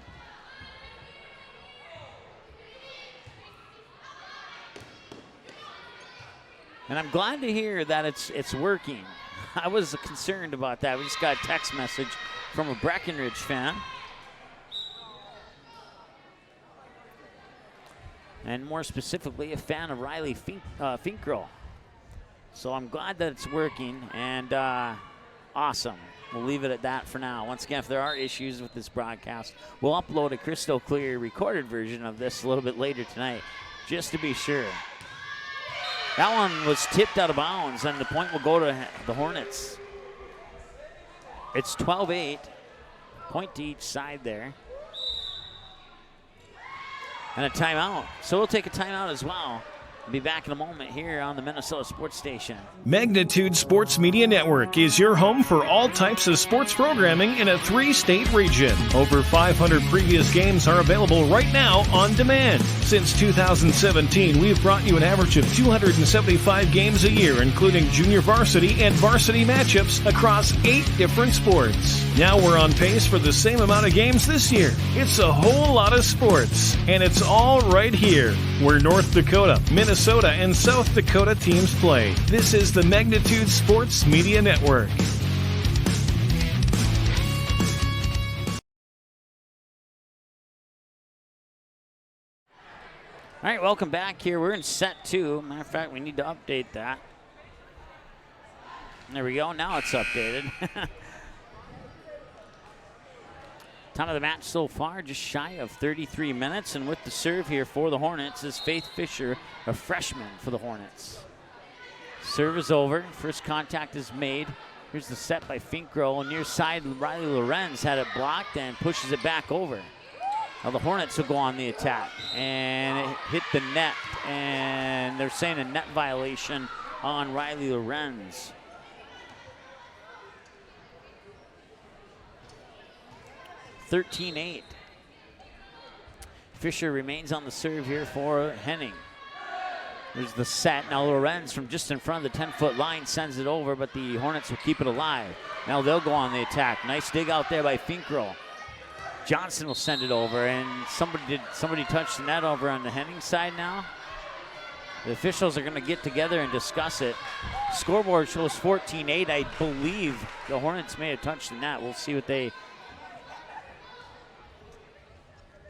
And I'm glad to hear that it's working. I was concerned about that. We just got a text message from a Breckenridge fan. And more specifically, a fan of Riley Finkrell. So I'm glad that it's working, and awesome. We'll leave it at that for now. Once again, if there are issues with this broadcast, we'll upload a crystal clear recorded version of this a little bit later tonight, just to be sure. That one was tipped out of bounds, and the point will go to the Hornets. It's 12-8, point to each side there. And a timeout. So we'll take a timeout as well. Be back in a moment here on the Minnesota Sports Station. Magnitude Sports Media Network is your home for all types of sports programming in a 3-state region. Over 500 previous games are available right now on demand. Since 2017, we've brought you an average of 275 games a year, including junior varsity and varsity matchups across 8 different sports. Now we're on pace for the same amount of games this year. It's a whole lot of sports, and it's all right here, where North Dakota, Minnesota, and South Dakota teams play. This is the Magnitude Sports Media Network. All right, welcome back here. We're in set 2. Matter of fact, we need to update that. There we go. Now it's updated. Time of the match so far, just shy of 33 minutes. And with the serve here for the Hornets is Faith Fisher, a freshman for the Hornets. Serve is over. First contact is made. Here's the set by Finkrell. Near side, Riley Lorenz had it blocked and pushes it back over. Now the Hornets will go on the attack. And it hit the net. And they're saying a net violation on Riley Lorenz. 13-8. Fisher remains on the serve here for Henning. There's the set. Now Lorenz from just in front of the 10-foot line sends it over, but the Hornets will keep it alive. Now they'll go on the attack. Nice dig out there by Finkrell. Johnson will send it over, and somebody touch the net over on the Henning side now? The officials are going to get together and discuss it. Scoreboard shows 14-8. I believe the Hornets may have touched the net. We'll see what they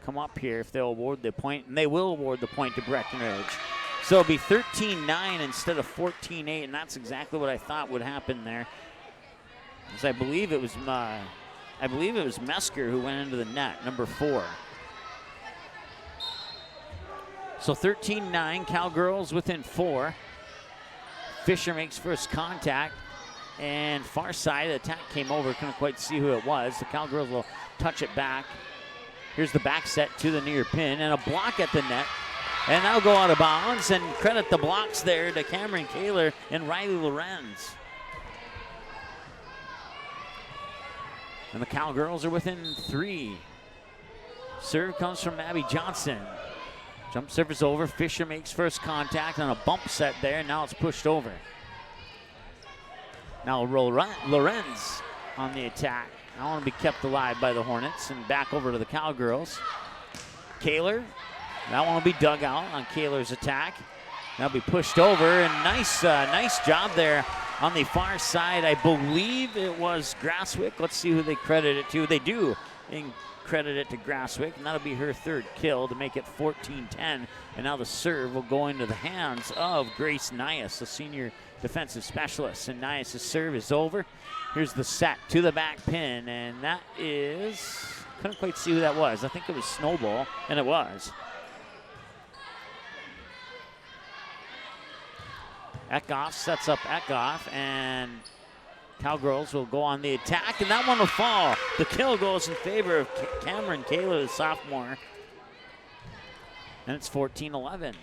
come up here, if they'll award the point, and they will award the point to Breckenridge. So it'll be 13-9 instead of 14-8, and that's exactly what I thought would happen there. Because I believe it was Mesker who went into the net, number 4. So 13-9, Cowgirls within 4. Fisher makes first contact. and far side. The attack came over, couldn't quite see who it was. The Cowgirls will touch it back. Here's the back set to the near pin, and a block at the net. And that'll go out of bounds, and credit the blocks there to Cameron Kaler and Riley Lorenz. And the Cowgirls are within 3. Serve comes from Abby Johnson. Jump service over. Fisher makes first contact on a bump set there. Now it's pushed over. Now Lorenz on the attack. I want to be kept alive by the Hornets, and back over to the Cowgirls. Kaler, that one will be dug out on Kaler's attack. That'll be pushed over, and nice job there on the far side. I believe it was Grasswick. Let's see who they credit it to. They do credit it to Grasswick, and that'll be her 3rd kill to make it 14-10. And now the serve will go into the hands of Grace Nias, the senior defensive specialist. And Nias' serve is over. Here's the set to the back pin, and that is, couldn't quite see who that was. I think it was Snowball, and it was. Eckhoff sets up Eckhoff, and Cowgirls will go on the attack, and that one will fall. The kill goes in favor of Cameron Kaler, the sophomore, and it's 14-11.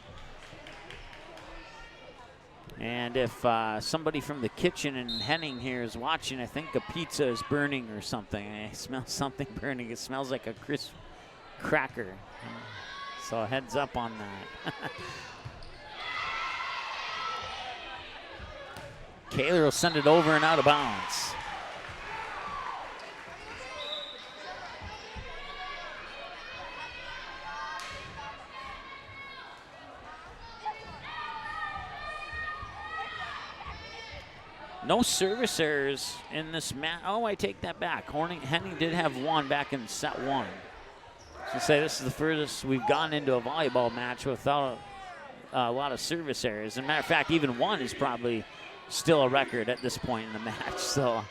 And if somebody from the kitchen in Henning here is watching, I think a pizza is burning or something. I smell something burning. It smells like a crisp cracker. So a heads up on that. Kaler will send it over and out of bounds. No service errors in this match. Oh, I take that back. Henning did have one back in set 1. So say this is the furthest we've gone into a volleyball match without a lot of service errors. As a matter of fact, even one is probably still a record at this point in the match. So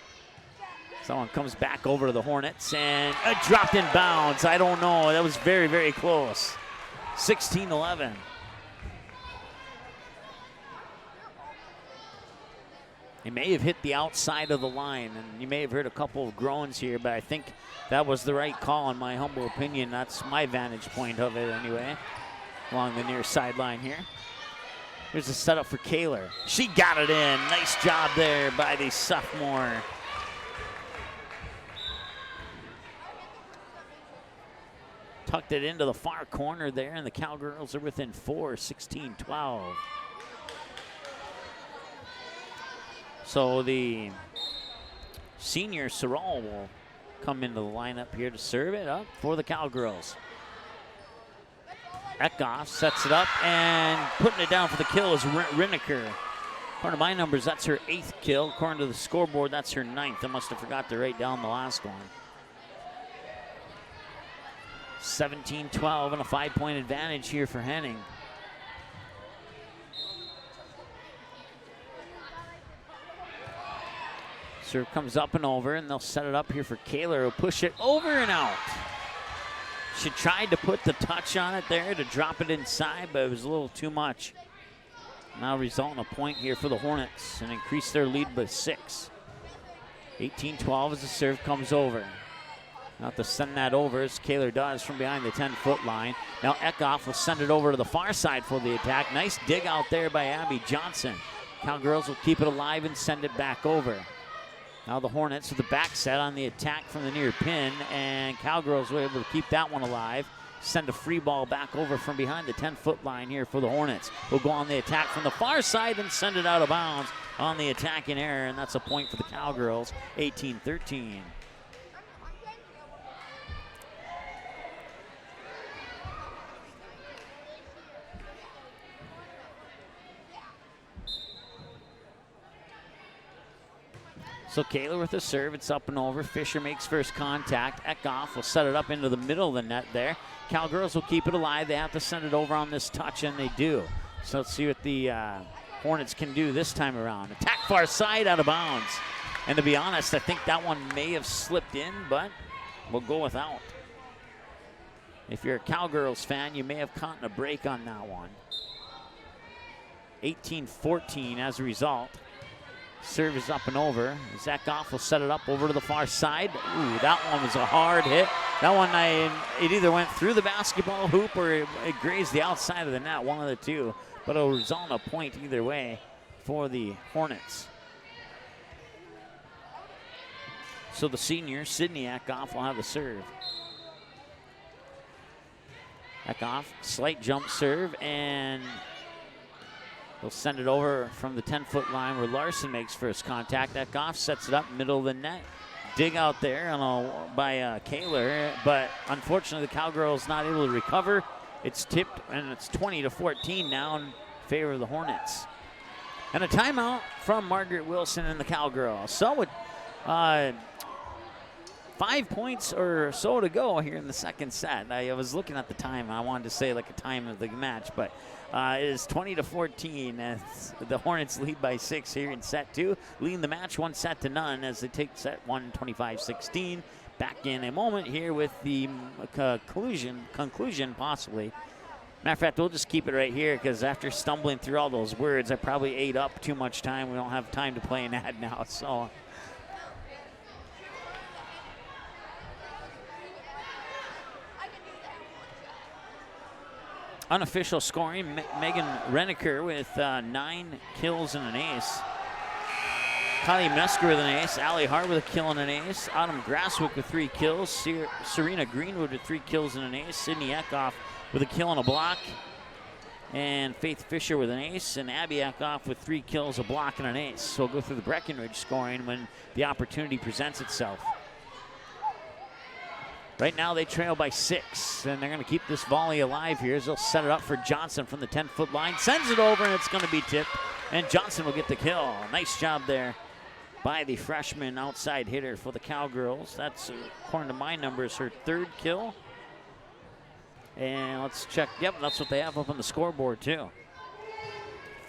someone comes back over to the Hornets, and dropped in bounds. I don't know. That was very, very close. 16-11. He may have hit the outside of the line, and you may have heard a couple of groans here, but I think that was the right call in my humble opinion. That's my vantage point of it anyway, along the near sideline here. Here's the setup for Kaler. She got it in. Nice job there by the sophomore. Tucked it into the far corner there, and the Cowgirls are within 4, 16-12. So the senior Sorrell will come into the lineup here to serve it up for the Cowgirls. Eckhoff sets it up, and putting it down for the kill is Rinneker. According to my numbers, that's her 8th kill. According to the scoreboard, that's her 9th. I must have forgot to write down the last one. 17-12 and a 5-point advantage here for Henning. Serve comes up and over, and they'll set it up here for Kaler. Who'll push it over and out. She tried to put the touch on it there to drop it inside, but it was a little too much. Now result in a point here for the Hornets and increase their lead by 6. 18-12 as the serve comes over. Now to send that over as Kaler does from behind the 10-foot line. Now Eckhoff will send it over to the far side for the attack. Nice dig out there by Abby Johnson. Cowgirls will keep it alive and send it back over. Now the Hornets with the back set on the attack from the near pin, and Cowgirls were able to keep that one alive. Send a free ball back over from behind the 10-foot line here for the Hornets. We'll go on the attack from the far side and send it out of bounds on the attacking error, and that's a point for the Cowgirls, 18-13. So Kaler with the serve, it's up and over. Fisher makes first contact. Eckhoff will set it up into the middle of the net there. Cowgirls will keep it alive. They have to send it over on this touch, and they do. So let's see what the Hornets can do this time around. Attack far side, out of bounds. And to be honest, I think that one may have slipped in, but we'll go without. If you're a Cowgirls fan, you may have caught a break on that one. 18-14 as a result. Serve is up and over. Zekoff will set it up over to the far side. Ooh, that one was a hard hit. That one, it either went through the basketball hoop or it grazed the outside of the net, one of the two. But it'll result in a point either way for the Hornets. So the senior, Sydney Eckhoff, will have the serve. Eckhoff, slight jump serve, and he'll send it over from the 10-foot line where Larson makes first contact. Eckhoff sets it up, middle of the net. Dig out there by Kaler, but unfortunately the Cowgirls not able to recover. It's tipped, and it's 20-14 now in favor of the Hornets. And a timeout from Margaret Wilson and the Cowgirls. So with 5 points or so to go here in the second set. I was looking at the time, and I wanted to say like a time of the match, but it is 20-14 as the Hornets lead by 6 here in set 2, leading the match 1-0 as they take set 1 25-16. Back in a moment here with the conclusion possibly. Matter of fact, we'll just keep it right here because after stumbling through all those words, I probably ate up too much time. We don't have time to play an ad now, so. Unofficial scoring, Megan Renneker with 9 kills and an ace. Kylie Mesker with an ace. Allie Hart with a kill and an ace. Autumn Grasswick with 3 kills. Serena Greenwood with 3 kills and an ace. Sydney Eckhoff with a kill and a block. And Faith Fisher with an ace. And Abby Eckhoff with 3 kills, a block, and an ace. So we'll go through the Breckenridge scoring when the opportunity presents itself. Right now they trail by 6, and they're going to keep this volley alive here as they'll set it up for Johnson from the 10-foot line. Sends it over, and it's going to be tipped, and Johnson will get the kill. Nice job there by the freshman outside hitter for the Cowgirls. That's, according to my numbers, her 3rd kill. And let's check. Yep, that's what they have up on the scoreboard, too.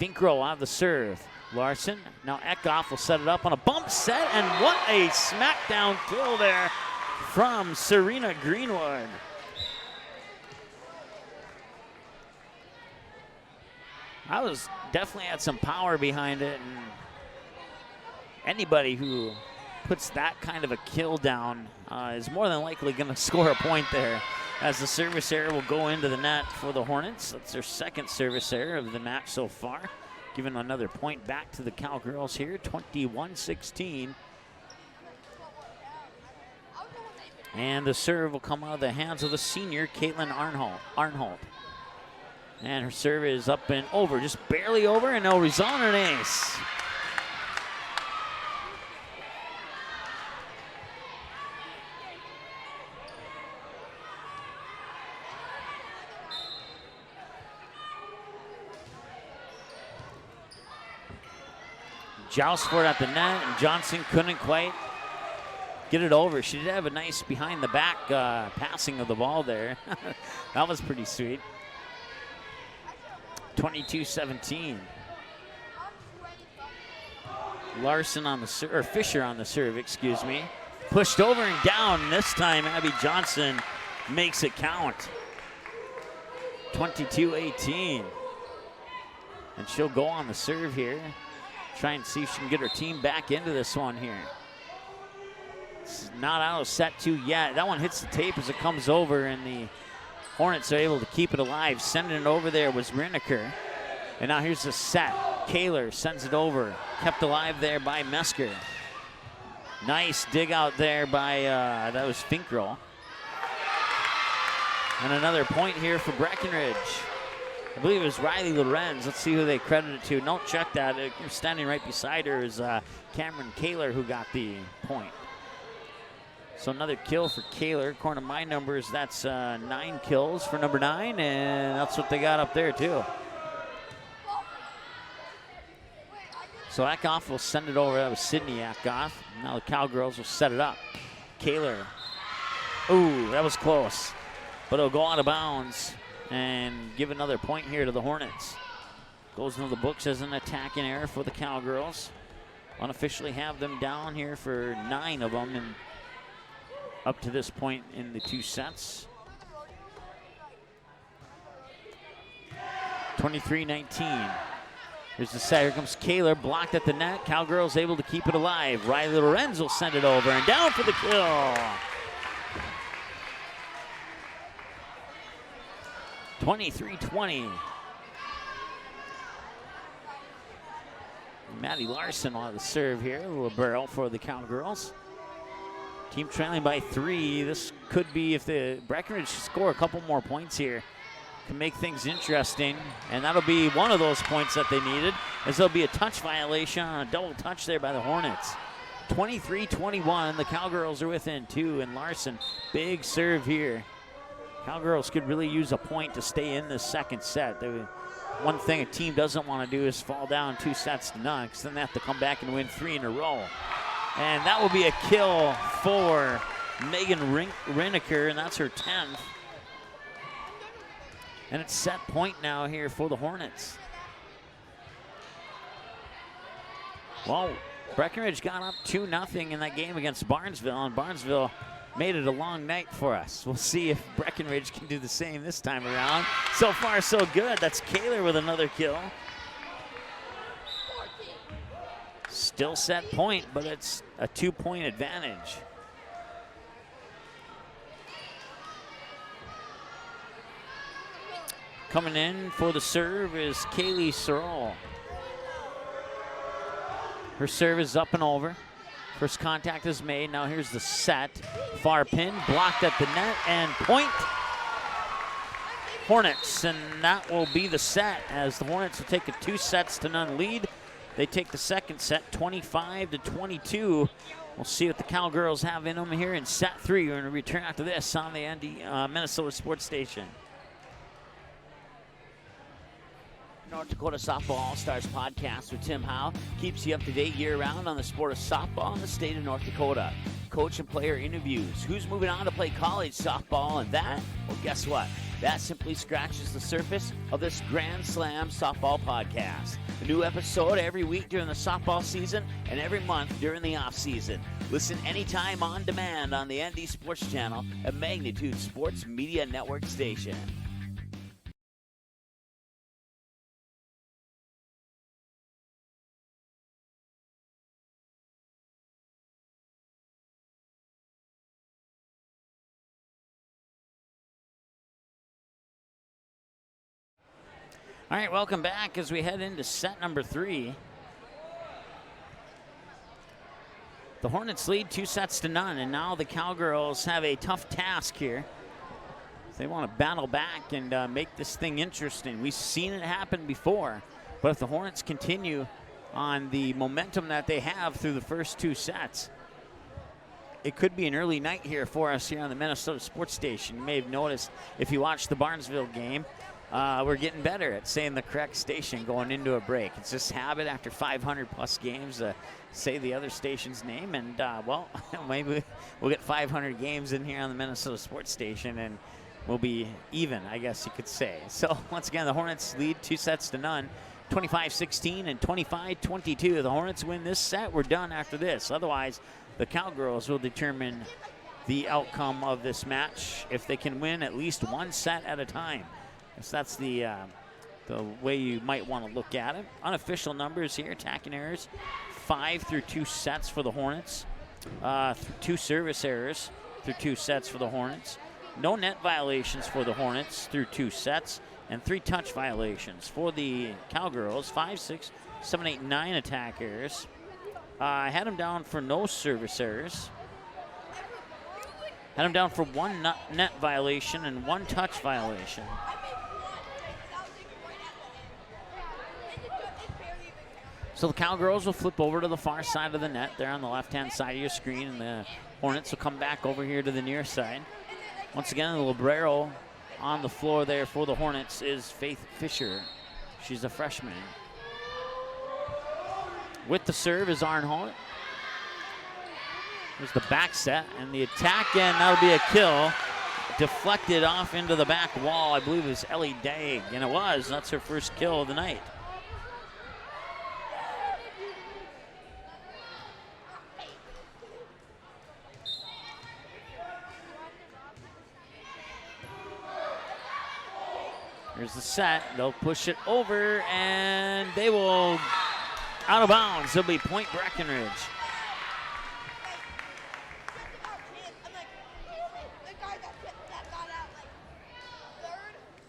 Finkro will have the serve. Larson. Now Eckhoff will set it up on a bump set, and what a smackdown kill there from Serena Greenwood. I was definitely had some power behind it, and anybody who puts that kind of a kill down is more than likely going to score a point there, as the service error will go into the net for the Hornets. That's their 2nd service error of the match so far, giving another point back to the Cowgirls here, 21-16. And the serve will come out of the hands of the senior, Caitlin Arnholt. And her serve is up and over, just barely over, and they'll result in an ace. Joust for it at the net, and Johnson couldn't quite get it over. She did have a nice behind the back passing of the ball there. That was pretty sweet. 22-17. Larson on the serve, or Fisher on the serve, excuse me. Pushed over and down. This time Abby Johnson makes it count. 22-18. And she'll go on the serve here. Try and see if she can get her team back into this one here. It's not out of set 2 yet. That one hits the tape as it comes over, and the Hornets are able to keep it alive. Sending it over there was Renneker. And now here's the set. Kaler sends it over. Kept alive there by Mesker. Nice dig out there by, that was Finkroll. And another point here for Breckenridge. I believe it was Riley Lorenz. Let's see who they credit it to. Don't check that. Standing right beside her is Cameron Kaler, who got the point. So another kill for Kaler. According to my numbers, that's 9 kills for number 9, and that's what they got up there too. So Eckhoff will send it over. That was Sydney Eckhoff. Now the Cowgirls will set it up. Kaler. Ooh, that was close. But it'll go out of bounds and give another point here to the Hornets. Goes into the books as an attacking error for the Cowgirls. Unofficially have them down here for 9 of them, and up to this point in the 2 sets. 23-19. Here's the set. Here comes Kaler, blocked at the net. Cowgirls able to keep it alive. Riley Lorenz will send it over and down for the kill. 23-20. Maddie Larson on the serve here. A little barrel for the Cowgirls. Team trailing by 3. This could be, if the Breckenridge score a couple more points here, can make things interesting. And that'll be one of those points that they needed, as there'll be a touch violation on a double touch there by the Hornets. 23-21. The Cowgirls are within 2. And Larson, big serve here. Cowgirls could really use a point to stay in this second set. One thing a team doesn't want to do is fall down 2 sets to none, because then they have to come back and win 3 in a row. And that will be a kill for Megan Riniker, and that's her 10th. And it's set point now here for the Hornets. Well, Breckenridge got up 2-0 in that game against Barnesville, and Barnesville made it a long night for us. We'll see if Breckenridge can do the same this time around. So far, so good. That's Kaler with another kill. Still set point, but it's a 2-point advantage. Coming in for the serve is Kaylee Sorrell. Her serve is up and over. First contact is made. Now here's the set. Far pin, blocked at the net, and point. Hornets, and that will be the set, as the Hornets will take a 2-0 lead. They take the second set, 25-22. We'll see what the Cowgirls have in them here in set 3. We're going to return after this on the Minnesota Sports Station. North Dakota Softball All-Stars podcast with Tim Howe keeps you up to date year-round on the sport of softball in the state of North Dakota. Coach and player interviews, who's moving on to play college softball, and that, well, guess what? That simply scratches the surface of this Grand Slam softball podcast. A new episode every week during the softball season and every month during the off-season. Listen anytime on demand on the ND Sports Channel, a Magnitude Sports Media Network station. All right, welcome back as we head into set number 3. The Hornets lead 2-0, and now the Cowgirls have a tough task here. They want to battle back and make this thing interesting. We've seen it happen before, but if the Hornets continue on the momentum that they have through the first 2 sets, it could be an early night here for us here on the Minnesota Sports Station. You may have noticed if you watched the Barnesville game, we're getting better at saying the correct station going into a break. It's just habit after 500-plus games to say the other station's name, and, well, maybe we'll get 500 games in here on the Minnesota Sports Station, and we'll be even, I guess you could say. So, once again, the Hornets lead 2-0, 25-16 and 25-22. The Hornets win this set. We're done after this. Otherwise, the Cowgirls will determine the outcome of this match if they can win at least 1 set at a time. So that's the way you might want to look at it. Unofficial numbers here, attacking errors, 5 through 2 sets for the Hornets. 2 service errors through 2 sets for the Hornets. No net violations for the Hornets through 2 sets. And 3 touch violations for the Cowgirls. 5, 6, 7, 8, 9 attack errors. I had them down for no service errors. Had them down for 1 net violation and 1 touch violation. So the Cowgirls will flip over to the far side of the net there on the left-hand side of your screen, and the Hornets will come back over here to the near side. Once again, the libero on the floor there for the Hornets is Faith Fisher. She's a freshman. With the serve is Arnholt. There's the back set and the attack, and that'll be a kill. Deflected off into the back wall. I believe it was Ellie Dagg, and it was. That's her first kill of the night. Here's the set. They'll push it over, and they will out of bounds. It'll be point Breckenridge.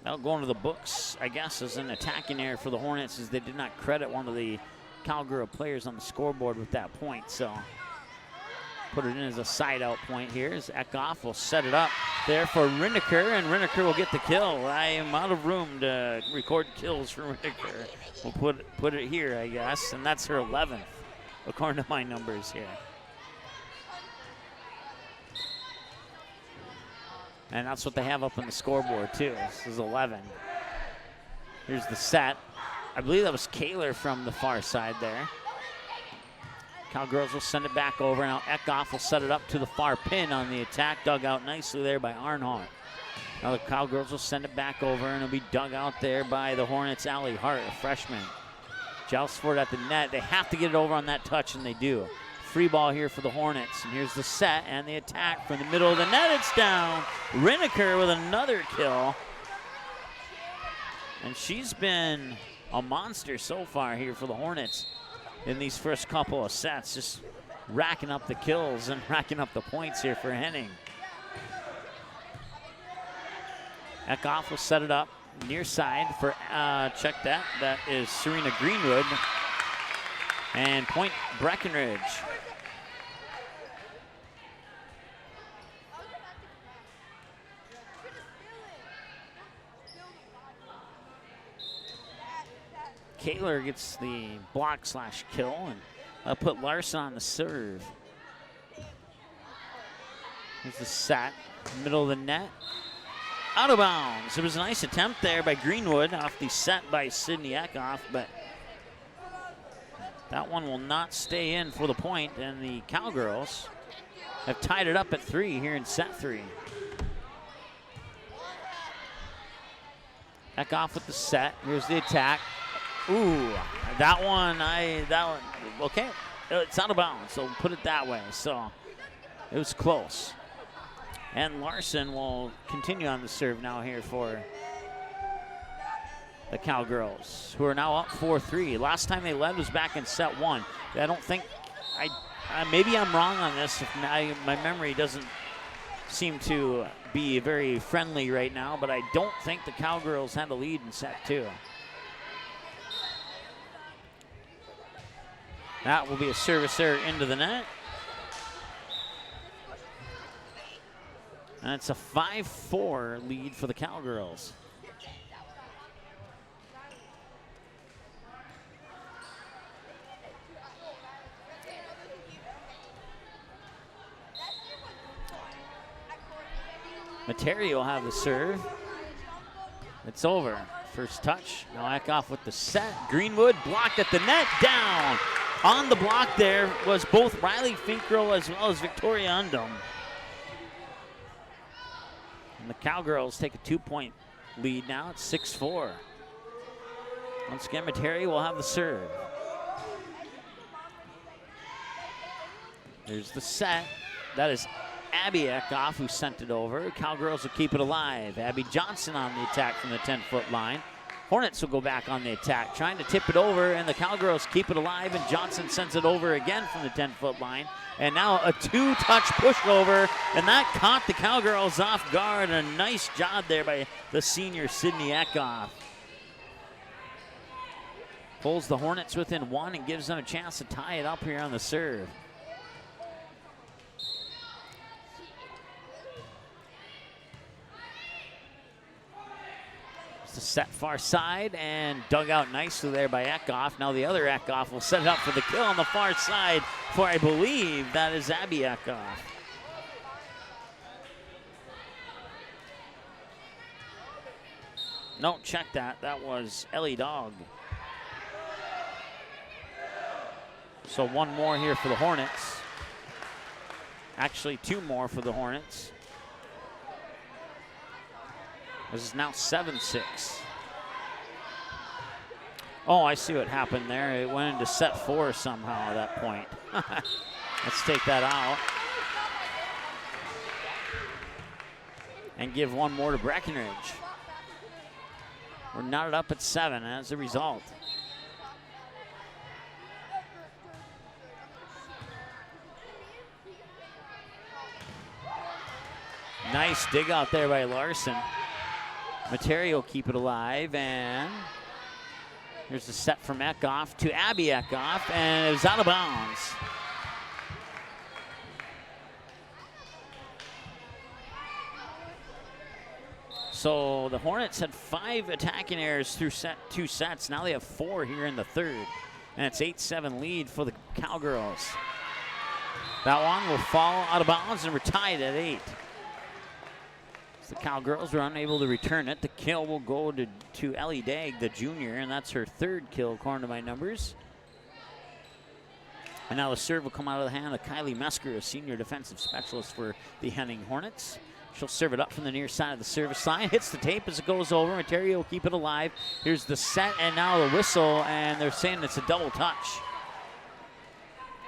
That'll go into the books, I guess, as an attacking error for the Hornets, as they did not credit one of the Cowgirl players on the scoreboard with that point. So put it in as a side out point here as Eckhoff will set it up there for Rinneker, and Rinneker will get the kill. I am out of room to record kills for Rinneker. We'll put it here, I guess, and that's her 11th, according to my numbers here. And that's what they have up on the scoreboard, too. This is 11. Here's the set. I believe that was Kaler from the far side there. Cowgirls will send it back over. Now Eckhoff will set it up to the far pin on the attack. Dug out nicely there by Arnhart. Now the Cowgirls will send it back over, and it'll be dug out there by the Hornets' Allie Hart, a freshman. Jousts for it at the net. They have to get it over on that touch, and they do. Free ball here for the Hornets. And here's the set and the attack from the middle of the net. It's down. Rinneker with another kill. And she's been a monster so far here for the Hornets in these first couple of sets, just racking up the kills and racking up the points here for Henning. Eckhoff will set it up near side for, check that, that is Serena Greenwood. And point Breckenridge. Kaler gets the block / kill, and put Larson on the serve. Here's the set, middle of the net. Out of bounds. It was a nice attempt there by Greenwood off the set by Sydney Eckhoff, but that one will not stay in for the point, and the Cowgirls have tied it up at 3 here in set 3. Eckhoff with the set. Here's the attack. Ooh, that one, okay. It's out of bounds, so put it that way. So it was close. And Larson will continue on the serve now here for the Cowgirls, who are now up 4-3. Last time they led was back in set 1. I don't think, maybe I'm wrong on this. If my memory doesn't seem to be very friendly right now, but I don't think the Cowgirls had a lead in set 2. That will be a service error into the net. And it's a 5-4 lead for the Cowgirls. Materi will have the serve. It's over. First touch. Now Eckhoff with the set. Greenwood blocked at the net. Down. On the block there was both Riley Finkrell as well as Victoria Undum. And the Cowgirls take a 2-point lead now. It's 6-4. Once again, Materi will have the serve. There's the set. That is Abby Eckhoff who sent it over. Cowgirls will keep it alive. Abby Johnson on the attack from the 10-foot line. Hornets will go back on the attack, trying to tip it over, and the Cowgirls keep it alive, and Johnson sends it over again from the 10-foot line. And now a 2-touch pushover, and that caught the Cowgirls off guard. A nice job there by the senior Sydney Eckhoff. Pulls the Hornets within 1 and gives them a chance to tie it up here on the serve. Set far side and dug out nicely there by Eckhoff. Now the other Eckhoff will set it up for the kill on the far side for, I believe, that is Abby Eckhoff. No, check that. That was Ellie Dog. So one more here for the Hornets. Actually, 2 more for the Hornets. This is now 7-6. Oh, I see what happened there. It went into set 4 somehow at that point. Let's take that out. And give one more to Breckenridge. We're knotted up at 7 as a result. Nice dig out there by Larson. Materi will keep it alive, and here's the set from Eckhoff to Abby Eckhoff, and it was out of bounds. So the Hornets had 5 attacking errors through 2 sets. Now they have 4 here in the third, and it's 8-7 lead for the Cowgirls. That one will fall out of bounds, and we're tied at 8. The Cowgirls were unable to return it. The kill will go to Ellie Dagg, the junior, and that's her 3rd kill according to my numbers. And now the serve will come out of the hand of Kylie Mesker, a senior defensive specialist for the Henning Hornets. She'll serve it up from the near side of the service line. Hits the tape as it goes over. Materi will keep it alive. Here's the set, and now the whistle, and they're saying it's a double touch.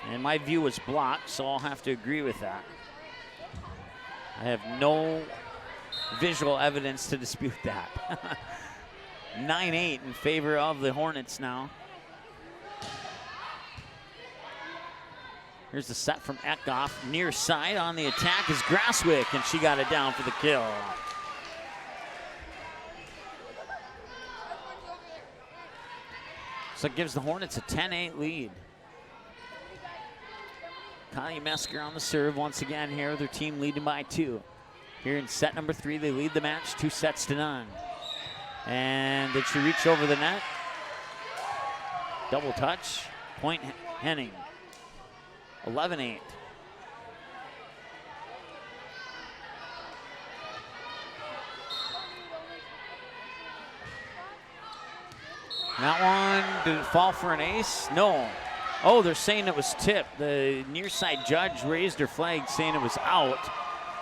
And my view was blocked, so I'll have to agree with that. I have no visual evidence to dispute that. 9-8 in favor of the Hornets now. Here's the set from Eckhoff. Near side on the attack is Grasswick, and she got it down for the kill. So it gives the Hornets a 10-8 lead. Kylie Mesker on the serve once again here. Their team leading by 2. Here in set number 3, they lead the match 2-0. And did she reach over the net? Double touch. Point Henning. 11-8. That one, did it fall for an ace? No. Oh, they're saying it was tipped. The near side judge raised her flag saying it was out.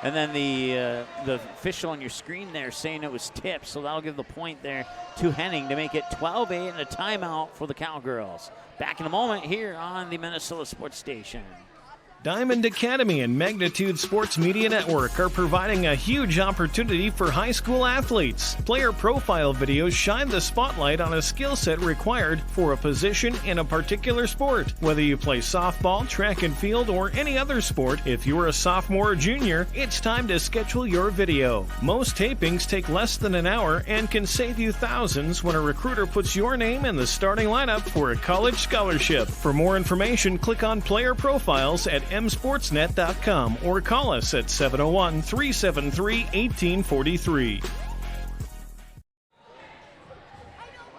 And then the official on your screen there saying it was tipped, so that'll give the point there to Henning to make it 12-8 and a timeout for the Cowgirls. Back in a moment here on the Minnesota Sports Station. Diamond Academy and Magnitude Sports Media Network are providing a huge opportunity for high school athletes. Player profile videos shine the spotlight on a skill set required for a position in a particular sport. Whether you play softball, track and field, or any other sport, if you're a sophomore or junior, it's time to schedule your video. Most tapings take less than an hour and can save you thousands when a recruiter puts your name in the starting lineup for a college scholarship. For more information, click on Player Profiles at msportsnet.com or call us at 701-373-1843.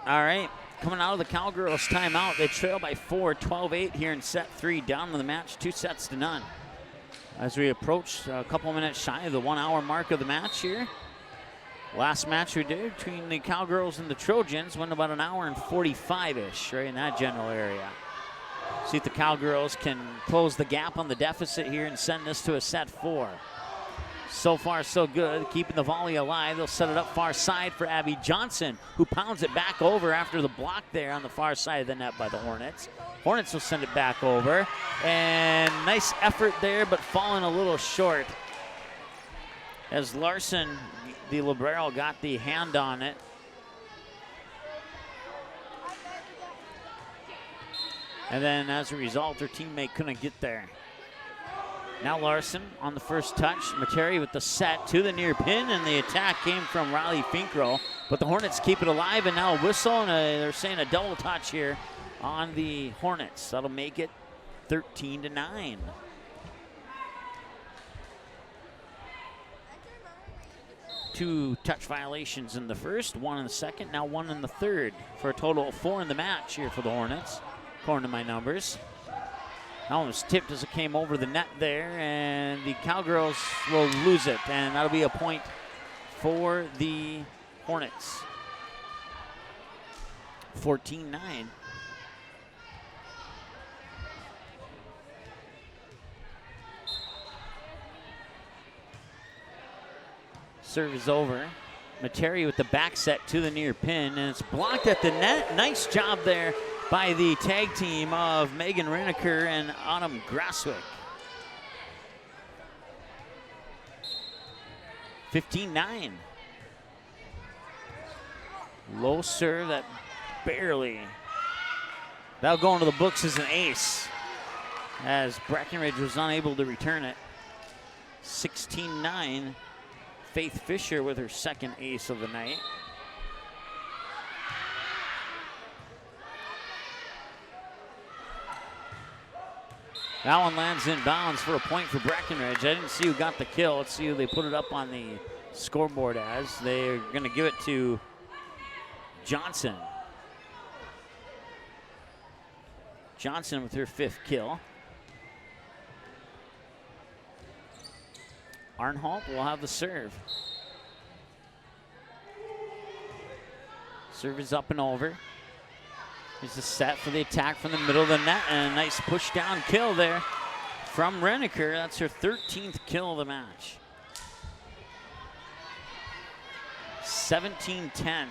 All right, coming out of the Cowgirls timeout, they trail by 4, 12-8 here in set 3, down to the match 2-0. As we approach a couple minutes shy of the 1 hour mark of the match here. Last match we did between the Cowgirls and the Trojans went about an hour and 45-ish, right in that general area. See if the Cowgirls can close the gap on the deficit here and send this to a set 4. So far, so good, keeping the volley alive. They'll set it up far side for Abby Johnson, who pounds it back over after the block there on the far side of the net by the Hornets. Hornets will send it back over, and nice effort there, but falling a little short. As Larson, the libero, got the hand on it. And then as a result, her teammate couldn't get there. Now Larson on the first touch. Materi with the set to the near pin, and the attack came from Riley Finkrow. But the Hornets keep it alive, and now a whistle, and they're saying a double touch here on the Hornets. That'll make it 13-9. Two touch violations in the first, 1 in the second, now 1 in the third, for a total of 4 in the match here for the Hornets, according to my numbers. That one was tipped as it came over the net there, and the Cowgirls will lose it, and that'll be a point for the Hornets. 14-9. Serve is over. Materi with the back set to the near pin, and it's blocked at the net. Nice job there by the tag team of Megan Reneker and Autumn Grasswick. 15-9. Low serve that barely. That'll go into the books as an ace, as Breckenridge was unable to return it. 16-9. Faith Fisher with her second ace of the night. That one lands in bounds for a point for Breckenridge. I didn't see who got the kill. Let's see who they put it up on the scoreboard as. They're going to give it to Johnson. Johnson with her 5th kill. Arnholt will have the serve. Serve is up and over. Here's the set for the attack from the middle of the net, and a nice push down kill there from Renneker. That's her 13th kill of the match. 17-10.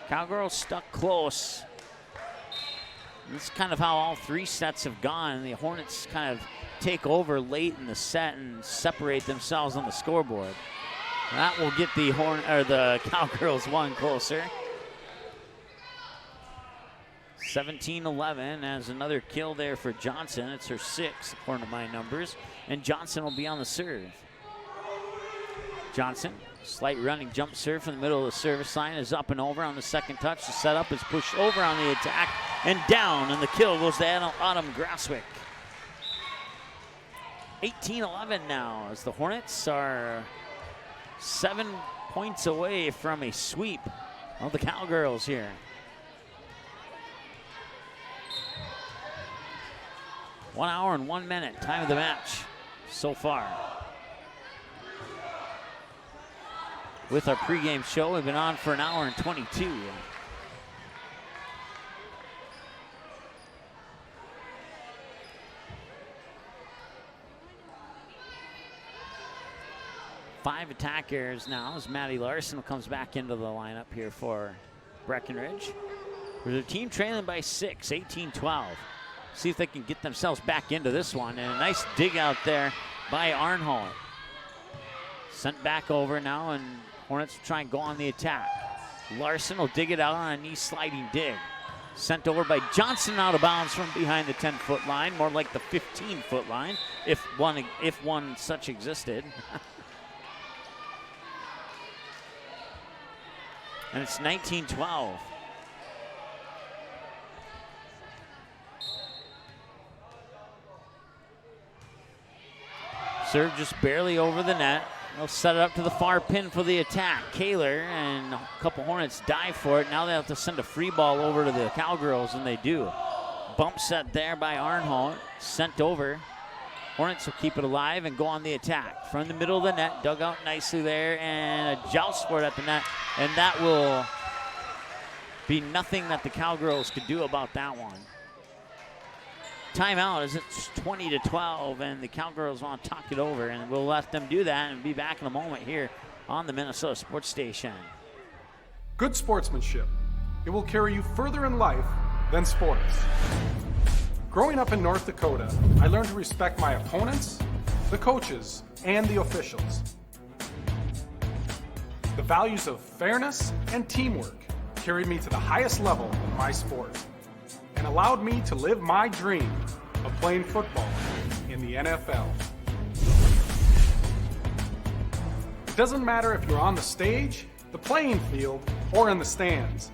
Cowgirls stuck close. This is kind of how all 3 sets have gone. The Hornets kind of take over late in the set and separate themselves on the scoreboard. That will get the Cowgirls one closer. 17-11 as another kill there for Johnson. It's her 6th, according to my numbers. And Johnson will be on the serve. Johnson, slight running jump serve from the middle of the service line, is up and over on the second touch. The setup is pushed over on the attack and down, and the kill goes to Autumn Grasswick. 18-11 now as the Hornets are 7 points away from a sweep of the Cowgirls here. One hour and 1 minute, time of the match so far. With our pregame show, we've been on for an hour and 22. Five attack errors now as Maddie Larson comes back into the lineup here for Breckenridge. With their team trailing by 6, 18-12. See if they can get themselves back into this one. And a nice dig out there by Arnholt. Sent back over now, and Hornets will try and go on the attack. Larson will dig it out on a knee sliding dig. Sent over by Johnson out of bounds from behind the 10-foot line, more like the 15-foot line, if one such existed. And it's 19-12. Serve just barely over the net. They'll set it up to the far pin for the attack. Kaler and a couple Hornets dive for it. Now they have to send a free ball over to the Cowgirls, and they do. Bump set there by Arnholt. Sent over. Hornets will keep it alive and go on the attack. From the middle of the net, dug out nicely there, and a joust for it at the net. And that will be nothing that the Cowgirls could do about that one. Timeout as it's 20-12, and the Cowgirls want to talk it over, and we'll let them do that and be back in a moment here on the Minnesota Sports Station. Good sportsmanship. It will carry you further in life than sports. Growing up in North Dakota, I learned to respect my opponents, the coaches, and the officials. The values of fairness and teamwork carried me to the highest level in my sport and allowed me to live my dream of playing football in the NFL. It doesn't matter if you're on the stage, the playing field, or in the stands.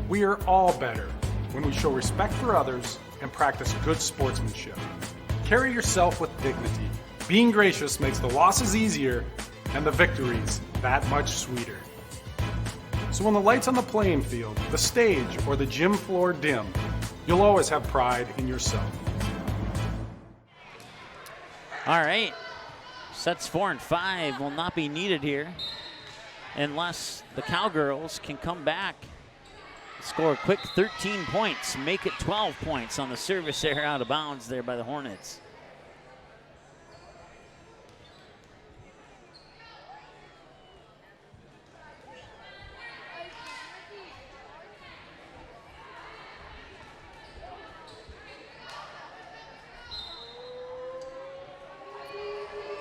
We are all better when we show respect for others and practice good sportsmanship. Carry yourself with dignity. Being gracious makes the losses easier and the victories that much sweeter. So when the lights on the playing field, the stage, or the gym floor dim, you'll always have pride in yourself. All right. Sets 4 and 5 will not be needed here unless the Cowgirls can come back, score a quick 13 points, make it 12 points on the service error out of bounds there by the Hornets.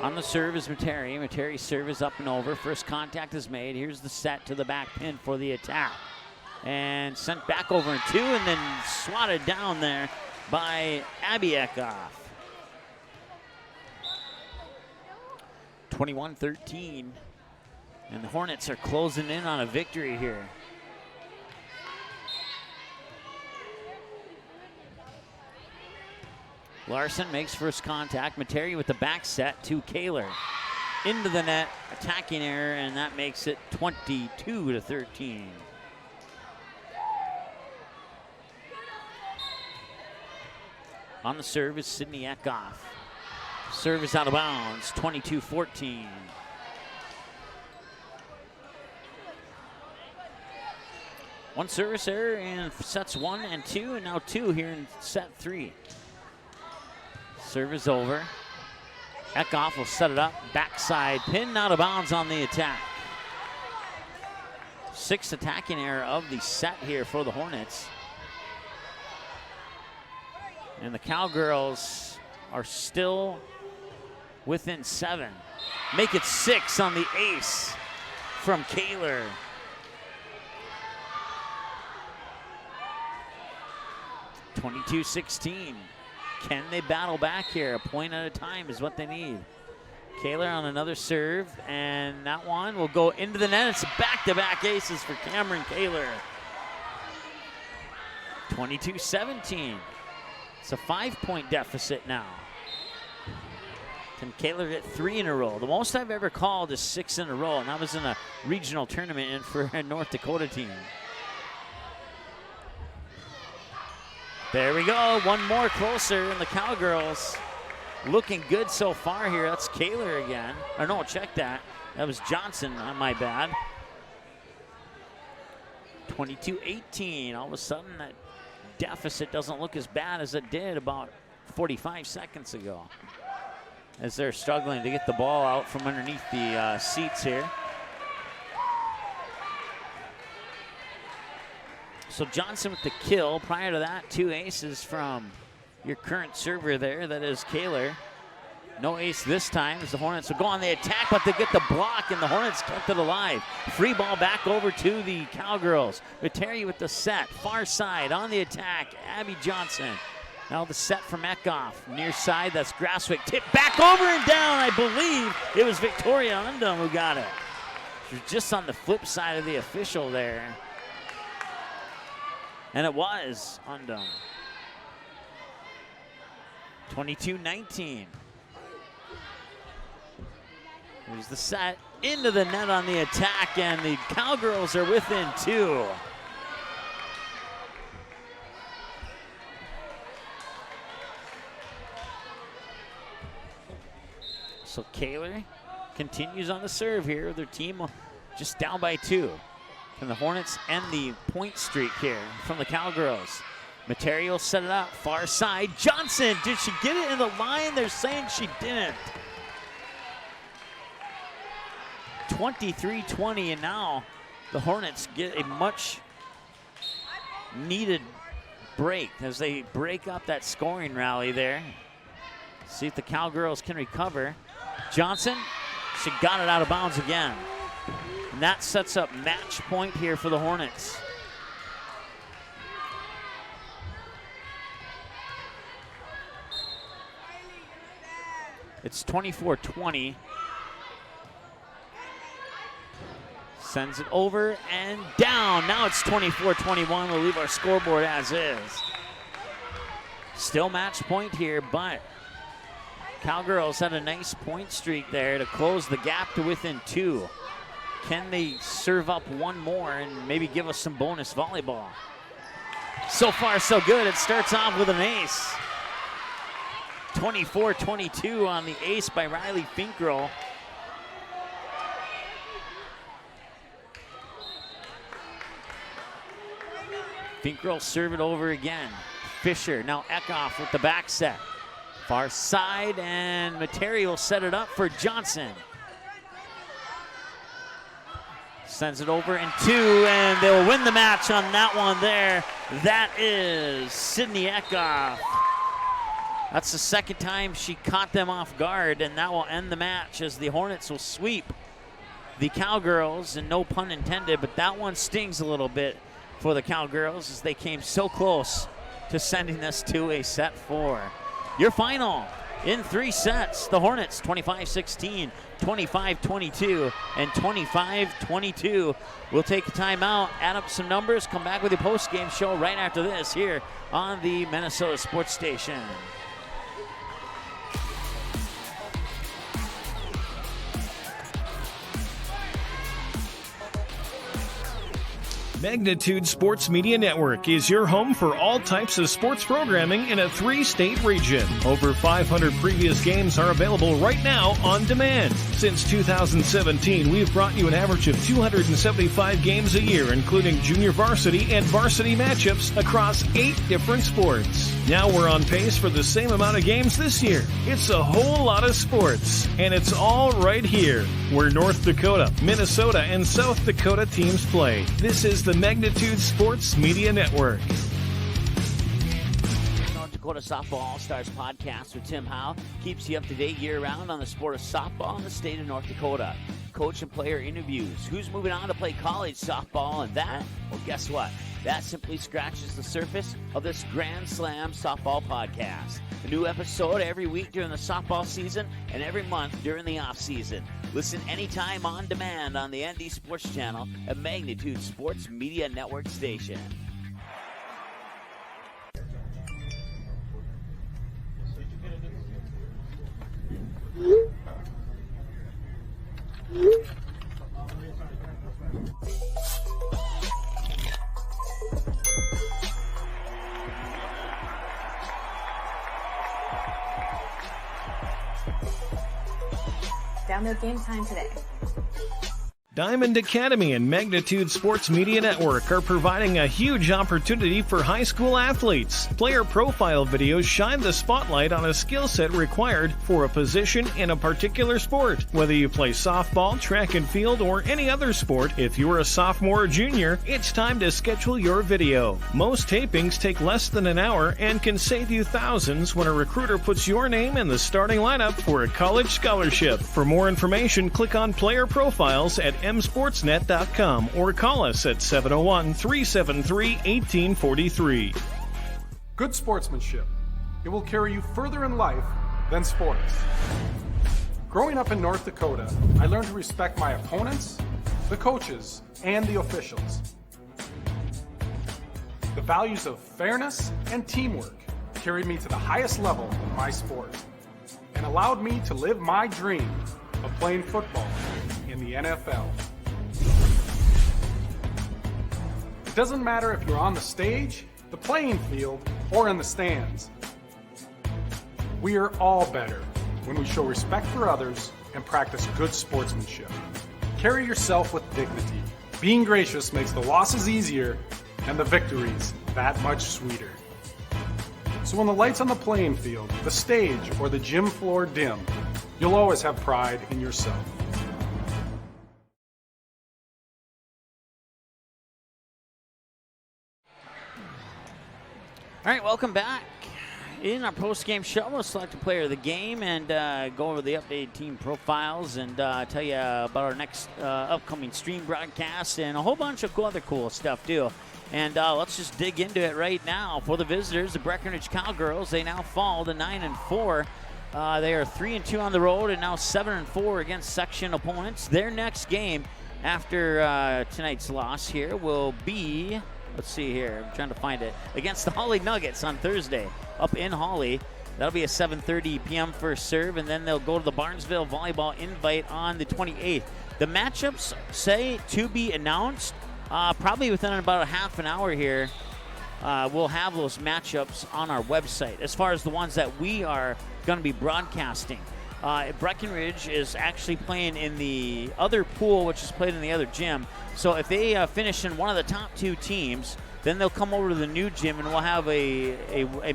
On the serve is Materi. Materi's serve is up and over. First contact is made. Here's the set to the back pin for the attack. And sent back over in 2 and then swatted down there by Abby Eckhoff. 21-13. And the Hornets are closing in on a victory here. Larson makes first contact. Materi with the back set to Kaler. Into the net, attacking error, and that makes it 22-13. On the serve is Sydney Eckhoff. Serve is out of bounds, 22-14. One service error in sets 1 and 2, and now 2 here in set 3. Serve is over. Eckhoff will set it up. Backside pin, out of bounds on the attack. 6th attacking error of the set here for the Hornets. And the Cowgirls are still within 7. Make it 6 on the ace from Kaler. (22-16). Can they battle back here? A point at a time is what they need. Kaler on another serve, and that one will go into the net. It's back-to-back aces for Cameron Kaler. 22-17. It's a 5-point deficit now. Can Kaler get 3 in a row? The most I've ever called is 6 in a row, and that was in a regional tournament for a North Dakota team. There we go, one more closer, and the Cowgirls looking good so far here. That's Kaler again. Or no, check that. That was Johnson, my bad. 22-18. All of a sudden, that deficit doesn't look as bad as it did about 45 seconds ago, as they're struggling to get the ball out from underneath the seats here. So Johnson with the kill. Prior to that, 2 aces from your current server there, that is Kaler. No ace this time as the Hornets will go on the attack, but they get the block, and the Hornets kept it alive. Free ball back over to the Cowgirls. Materi with the set, far side on the attack, Abby Johnson. Now the set from Eckhoff, near side, that's Grasswick. Tip back over and down, I believe it was Victoria Undum who got it. She was just on the flip side of the official there. And it was Undum. 22-19. Here's the set, into the net on the attack, and the Cowgirls are within 2. So Kaler continues on the serve here. Their team just down by 2. Can the Hornets end the point streak here from the Cowgirls? Materi will set it up, far side. Johnson, did she get it in the line? They're saying she didn't. 23-20, and now the Hornets get a much needed break as they break up that scoring rally there. See if the Cowgirls can recover. Johnson, she got it out of bounds again. And that sets up match point here for the Hornets. It's 24-20. Sends it over and down. Now it's 24-21. We'll leave our scoreboard as is. Still match point here, but Cowgirls had a nice point streak there to close the gap to within 2. Can they serve up one more and maybe give us some bonus volleyball? So far, so good. It starts off with an ace. 24-22 on the ace by Riley Finkrell. Finkrell serve it over again. Fisher, now Eckhoff with the back set. Far side, and Materi will set it up for Johnson. Sends it over in 2, and they'll win the match on that one there. That is Sydney Eckhoff. That's the second time she caught them off guard, and that will end the match as the Hornets will sweep the Cowgirls, and no pun intended, but that one stings a little bit for the Cowgirls as they came so close to sending this to a set 4. Your final in 3 sets, the Hornets 25-16, 25-22, and 25-22. We'll take a timeout, add up some numbers, come back with your post-game show right after this here on the Minnesota Sports Station. Magnitude Sports Media Network is your home for all types of sports programming in a 3-state region. Over 500 previous games are available right now on demand. Since 2017, we've brought you an average of 275 games a year, including junior varsity and varsity matchups across 8 different sports. Now we're on pace for the same amount of games this year. It's a whole lot of sports, and it's all right here, where North Dakota, Minnesota, and South Dakota teams play. This is the Magnitude Sports Media Network. North Dakota Softball All-Stars podcast with Tim Howe keeps you up to date year-round on the sport of softball in the state of North Dakota. Coach and player interviews, who's moving on to play college softball, and that, well, guess what? That simply scratches the surface of this Grand Slam softball podcast. A new episode every week during the softball season and every month during the off-season. Listen anytime on demand on the ND Sports Channel at Magnitude Sports Media Network Station. Download Game Time today. Diamond Academy and Magnitude Sports Media Network are providing a huge opportunity for high school athletes. Player profile videos shine the spotlight on a skill set required for a position in a particular sport. Whether you play softball, track and field, or any other sport, if you're a sophomore or junior, it's time to schedule your video. Most tapings take less than an hour and can save you thousands when a recruiter puts your name in the starting lineup for a college scholarship. For more information, click on Player Profiles at msportsnet.com or call us at 701-373-1843. Good sportsmanship. It will carry you further in life than sports. Growing up in North Dakota, I learned to respect my opponents, the coaches, and the officials. The values of fairness and teamwork carried me to the highest level in my sport and allowed me to live my dream of playing football in the NFL. It doesn't matter if you're on the stage, the playing field, or in the stands. We are all better when we show respect for others and practice good sportsmanship. Carry yourself with dignity. Being gracious makes the losses easier and the victories that much sweeter. So when the lights on the playing field, the stage, or the gym floor dim, you'll always have pride in yourself. All right, welcome back. In our post-game show, we'll select a player of the game and go over the updated team profiles and tell you about our next upcoming stream broadcast and a whole bunch of other cool stuff, too. And let's just dig into it right now. For the visitors, the Breckenridge Cowgirls, they now fall to 9-4. They are 3-2 on the road and now 7-4 against section opponents. Their next game after tonight's loss here will be, let's see here, I'm trying to find it, against the Holly Nuggets on Thursday up in Holly. That'll be a 7:30 p.m. first serve, and then they'll go to the Barnesville Volleyball Invite on the 28th. The matchups say to be announced probably within about a half an hour here. We'll have those matchups on our website. As far as the ones that we are going to be broadcasting, Breckenridge is actually playing in the other pool, which is played in the other gym. So if they finish in one of the top 2 teams, then they'll come over to the new gym and we'll have a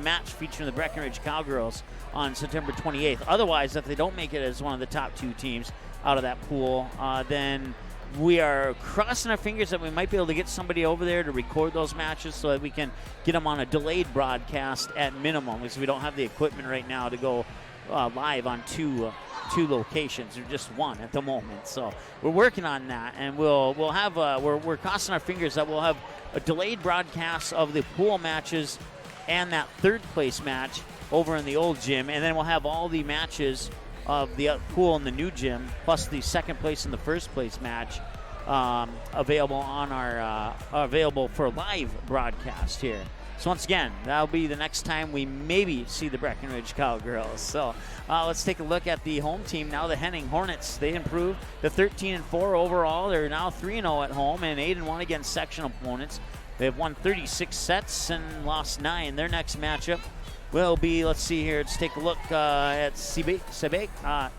match featuring the Breckenridge Cowgirls on September 28th. Otherwise, if they don't make it as one of the top 2 teams out of that pool, then we are crossing our fingers that we might be able to get somebody over there to record those matches so that we can get them on a delayed broadcast at minimum, because we don't have the equipment right now to go live on two locations, or just one at the moment. So we're working on that, and we'll have we're crossing our fingers that we'll have a delayed broadcast of the pool matches and that third place match over in the old gym, and then we'll have all the matches of the pool in the new gym, plus the second place and the first place match available on our available for live broadcast here. So once again, that'll be the next time we maybe see the Breckenridge Cowgirls. So let's take a look at the home team now. The Henning Hornets, they improved to 13-4 overall. They're now 3-0 at home and 8-1 against sectional opponents. They've won 36 sets and lost 9. Their next matchup will be, let's see here, let's take a look at Sebeka,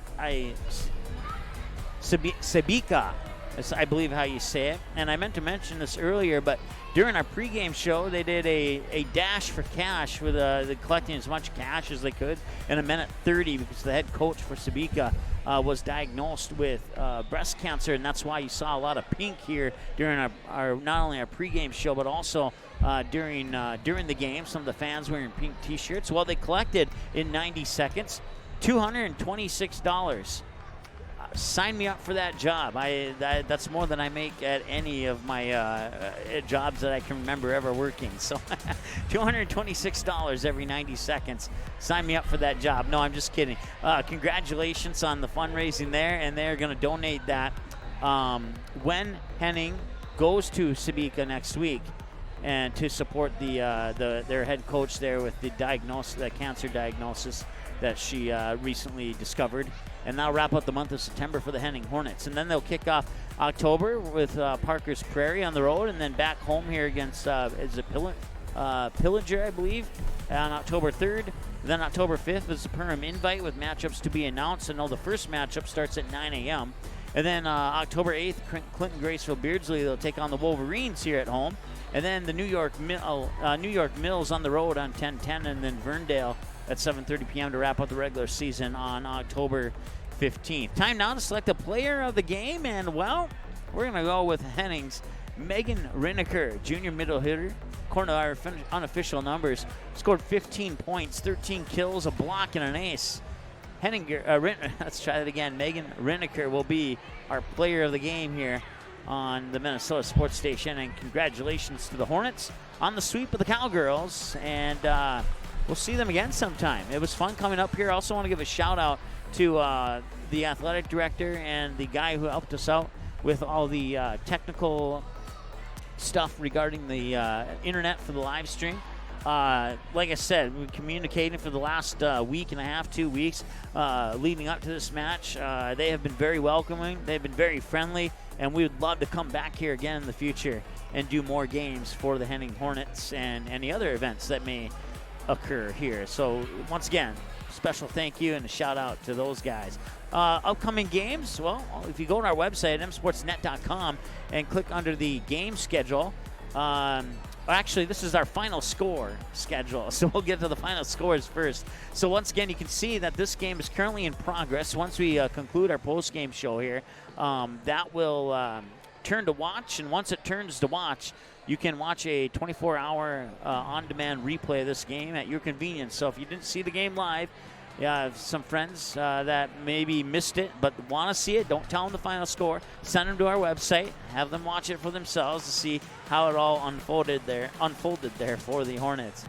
I believe how you say it. And I meant to mention this earlier, but during our pregame show, they did a dash for cash with collecting as much cash as they could in 1:30 because the head coach for Sebeka was diagnosed with breast cancer, and that's why you saw a lot of pink here during our not only our pregame show, but also during the game. Some of the fans wearing pink T-shirts. Well, they collected in 90 seconds $226. Sign me up for that job. That's more than I make at any of my jobs that I can remember ever working. So $226 every 90 seconds. Sign me up for that job. No, I'm just kidding. Congratulations on the fundraising there, and they're going to donate that when Henning goes to Sebeka next week, and to support their head coach there with the cancer diagnosis that she recently discovered. And that'll wrap up the month of September for the Henning Hornets. And then they'll kick off October with Parker's Prairie on the road, and then back home here against Pillager, I believe, on October 3rd. Then October 5th is the Perham Invite with matchups to be announced. And the first matchup starts at 9 a.m. And then October 8th, Clinton Graceville Beardsley, they'll take on the Wolverines here at home. And then the New York Mills on the road on 10-10, and then Verndale at 7:30 p.m. to wrap up the regular season on October 15th. Time now to select a player of the game, and, well, we're going to go with Henning's Megan Rinneker, junior middle hitter. According to our unofficial numbers, scored 15 points, 13 kills, a block, and an ace. Let's try that again. Megan Rinneker will be our player of the game here on the Minnesota Sports Station, and congratulations to the Hornets on the sweep of the Cowgirls, and we'll see them again sometime. It was fun coming up here. Also want to give a shout out to the athletic director and the guy who helped us out with all the technical stuff regarding the internet for the live stream. Like I said, we've been communicating for the last week and a half, 2 weeks, leading up to this match. They have been very welcoming. They've been very friendly, and we would love to come back here again in the future and do more games for the Henning Hornets and any other events that may occur here. So once again, special thank you and a shout out to those guys. Upcoming games, well, if you go to our website, msportsnet.com, and click under the game schedule, actually, this is our final score schedule, so we'll get to the final scores first. So once again, you can see that this game is currently in progress. Once we conclude our post-game show here, that will turn to watch, and once it turns to watch, you can watch a 24-hour on-demand replay of this game at your convenience. So if you didn't see the game live, some friends that maybe missed it but want to see it, don't tell them the final score. Send them to our website, have them watch it for themselves to see how it all unfolded there for the Hornets.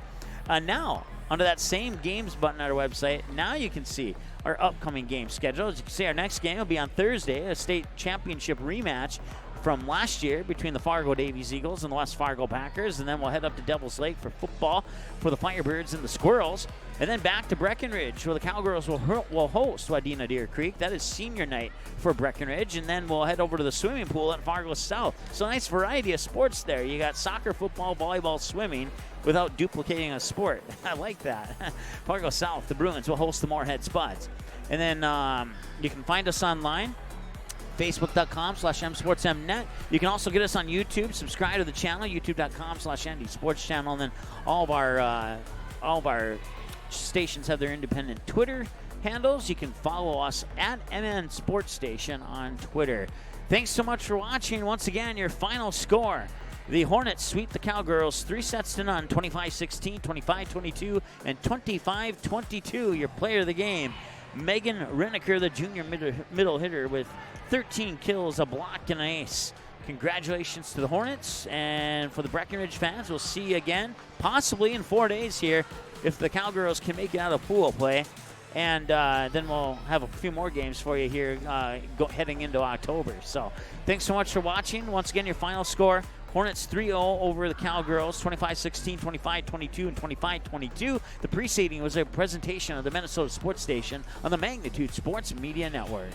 Now, under that same games button at our website, now you can see our upcoming game schedule. As you can see, our next game will be on Thursday, a state championship rematch from last year between the Fargo Davies Eagles and the West Fargo Packers, and then we'll head up to Devil's Lake for football for the Firebirds and the Squirrels, and then back to Breckenridge where the Cowgirls will host Wadena Deer Creek. That is senior night for Breckenridge, and then we'll head over to the swimming pool at Fargo South. So nice variety of sports there. You got soccer, football, volleyball, swimming without duplicating a sport. I like that. Fargo South, the Bruins will host the Moorhead Spuds. And then you can find us online, Facebook.com/msportsmnet. You can also get us on YouTube. Subscribe to the channel, YouTube.com/ND Sports Channel. And then all of our stations have their independent Twitter handles. You can follow us at MN Sports Station on Twitter. Thanks so much for watching. Once again, your final score. The Hornets sweep the Cowgirls 3-0, 25-16, 25-22, and 25-22. Your player of the game, Megan Reneker, the junior middle hitter with 13 kills, a block, and an ace. Congratulations to the Hornets, and for the Breckenridge fans, we'll see you again, possibly in 4 days here, if the Cowgirls can make it out of pool play. And then we'll have a few more games for you here heading into October. So thanks so much for watching. Once again, your final score, Hornets 3-0 over the Cowgirls, 25-16, 25-22, and 25-22. The preceding was a presentation of the Minnesota Sports Station on the Magnitude Sports Media Network.